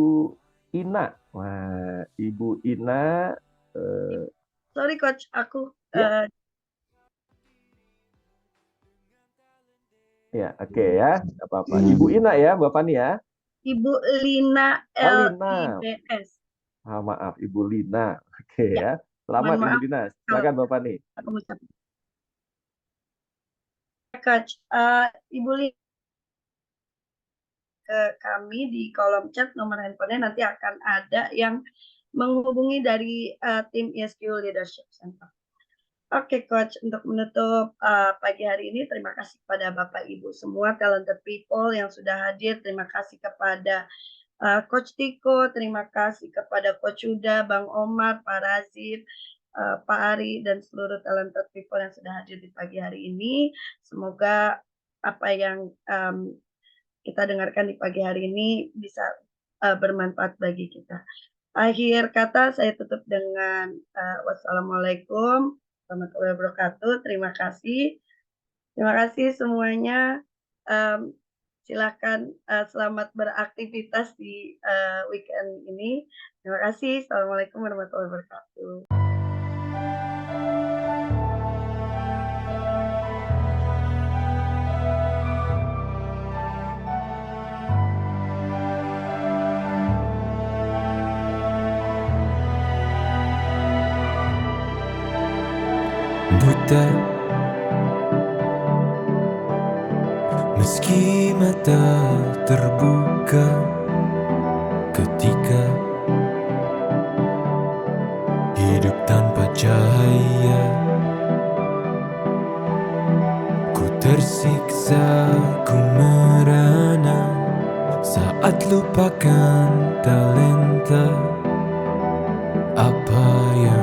Ina. Wah, Ibu Ina. Sorry coach, aku Ya. Ya, oke ya, nggak apa-apa. Ibu Ina ya, Bapak Fani ya. Ibu Lina Lina. LIDS. Maaf, Ibu Lina. Oke Ya. ya. Selamat Mohon Ibu maaf Lina. Silakan Bapak Fani. aku ucapkan. Coach, Ibu Lina ke kami di kolom chat nomor handphonenya nanti akan ada yang menghubungi dari tim ESQ Leadership Center. Oke Coach, untuk menutup pagi hari ini, terima kasih kepada Bapak Ibu semua talented people yang sudah hadir. Terima kasih kepada Coach Tiko, terima kasih kepada Coach Huda, Bang Omar, Pak Razif, Pak Ari, dan seluruh talented people yang sudah hadir di pagi hari ini. Semoga apa yang kita dengarkan di pagi hari ini bisa bermanfaat bagi kita. Akhir kata saya tutup dengan wassalamualaikum warahmatullahi wabarakatuh. Terima kasih. Terima kasih semuanya. Silakan selamat beraktivitas di weekend ini. Terima kasih. Assalamualaikum warahmatullahi wabarakatuh. Buta, meski mata terbuka ketika hidup tanpa cahaya, ku tersiksa, ku merana saat lupakan talenta apa yang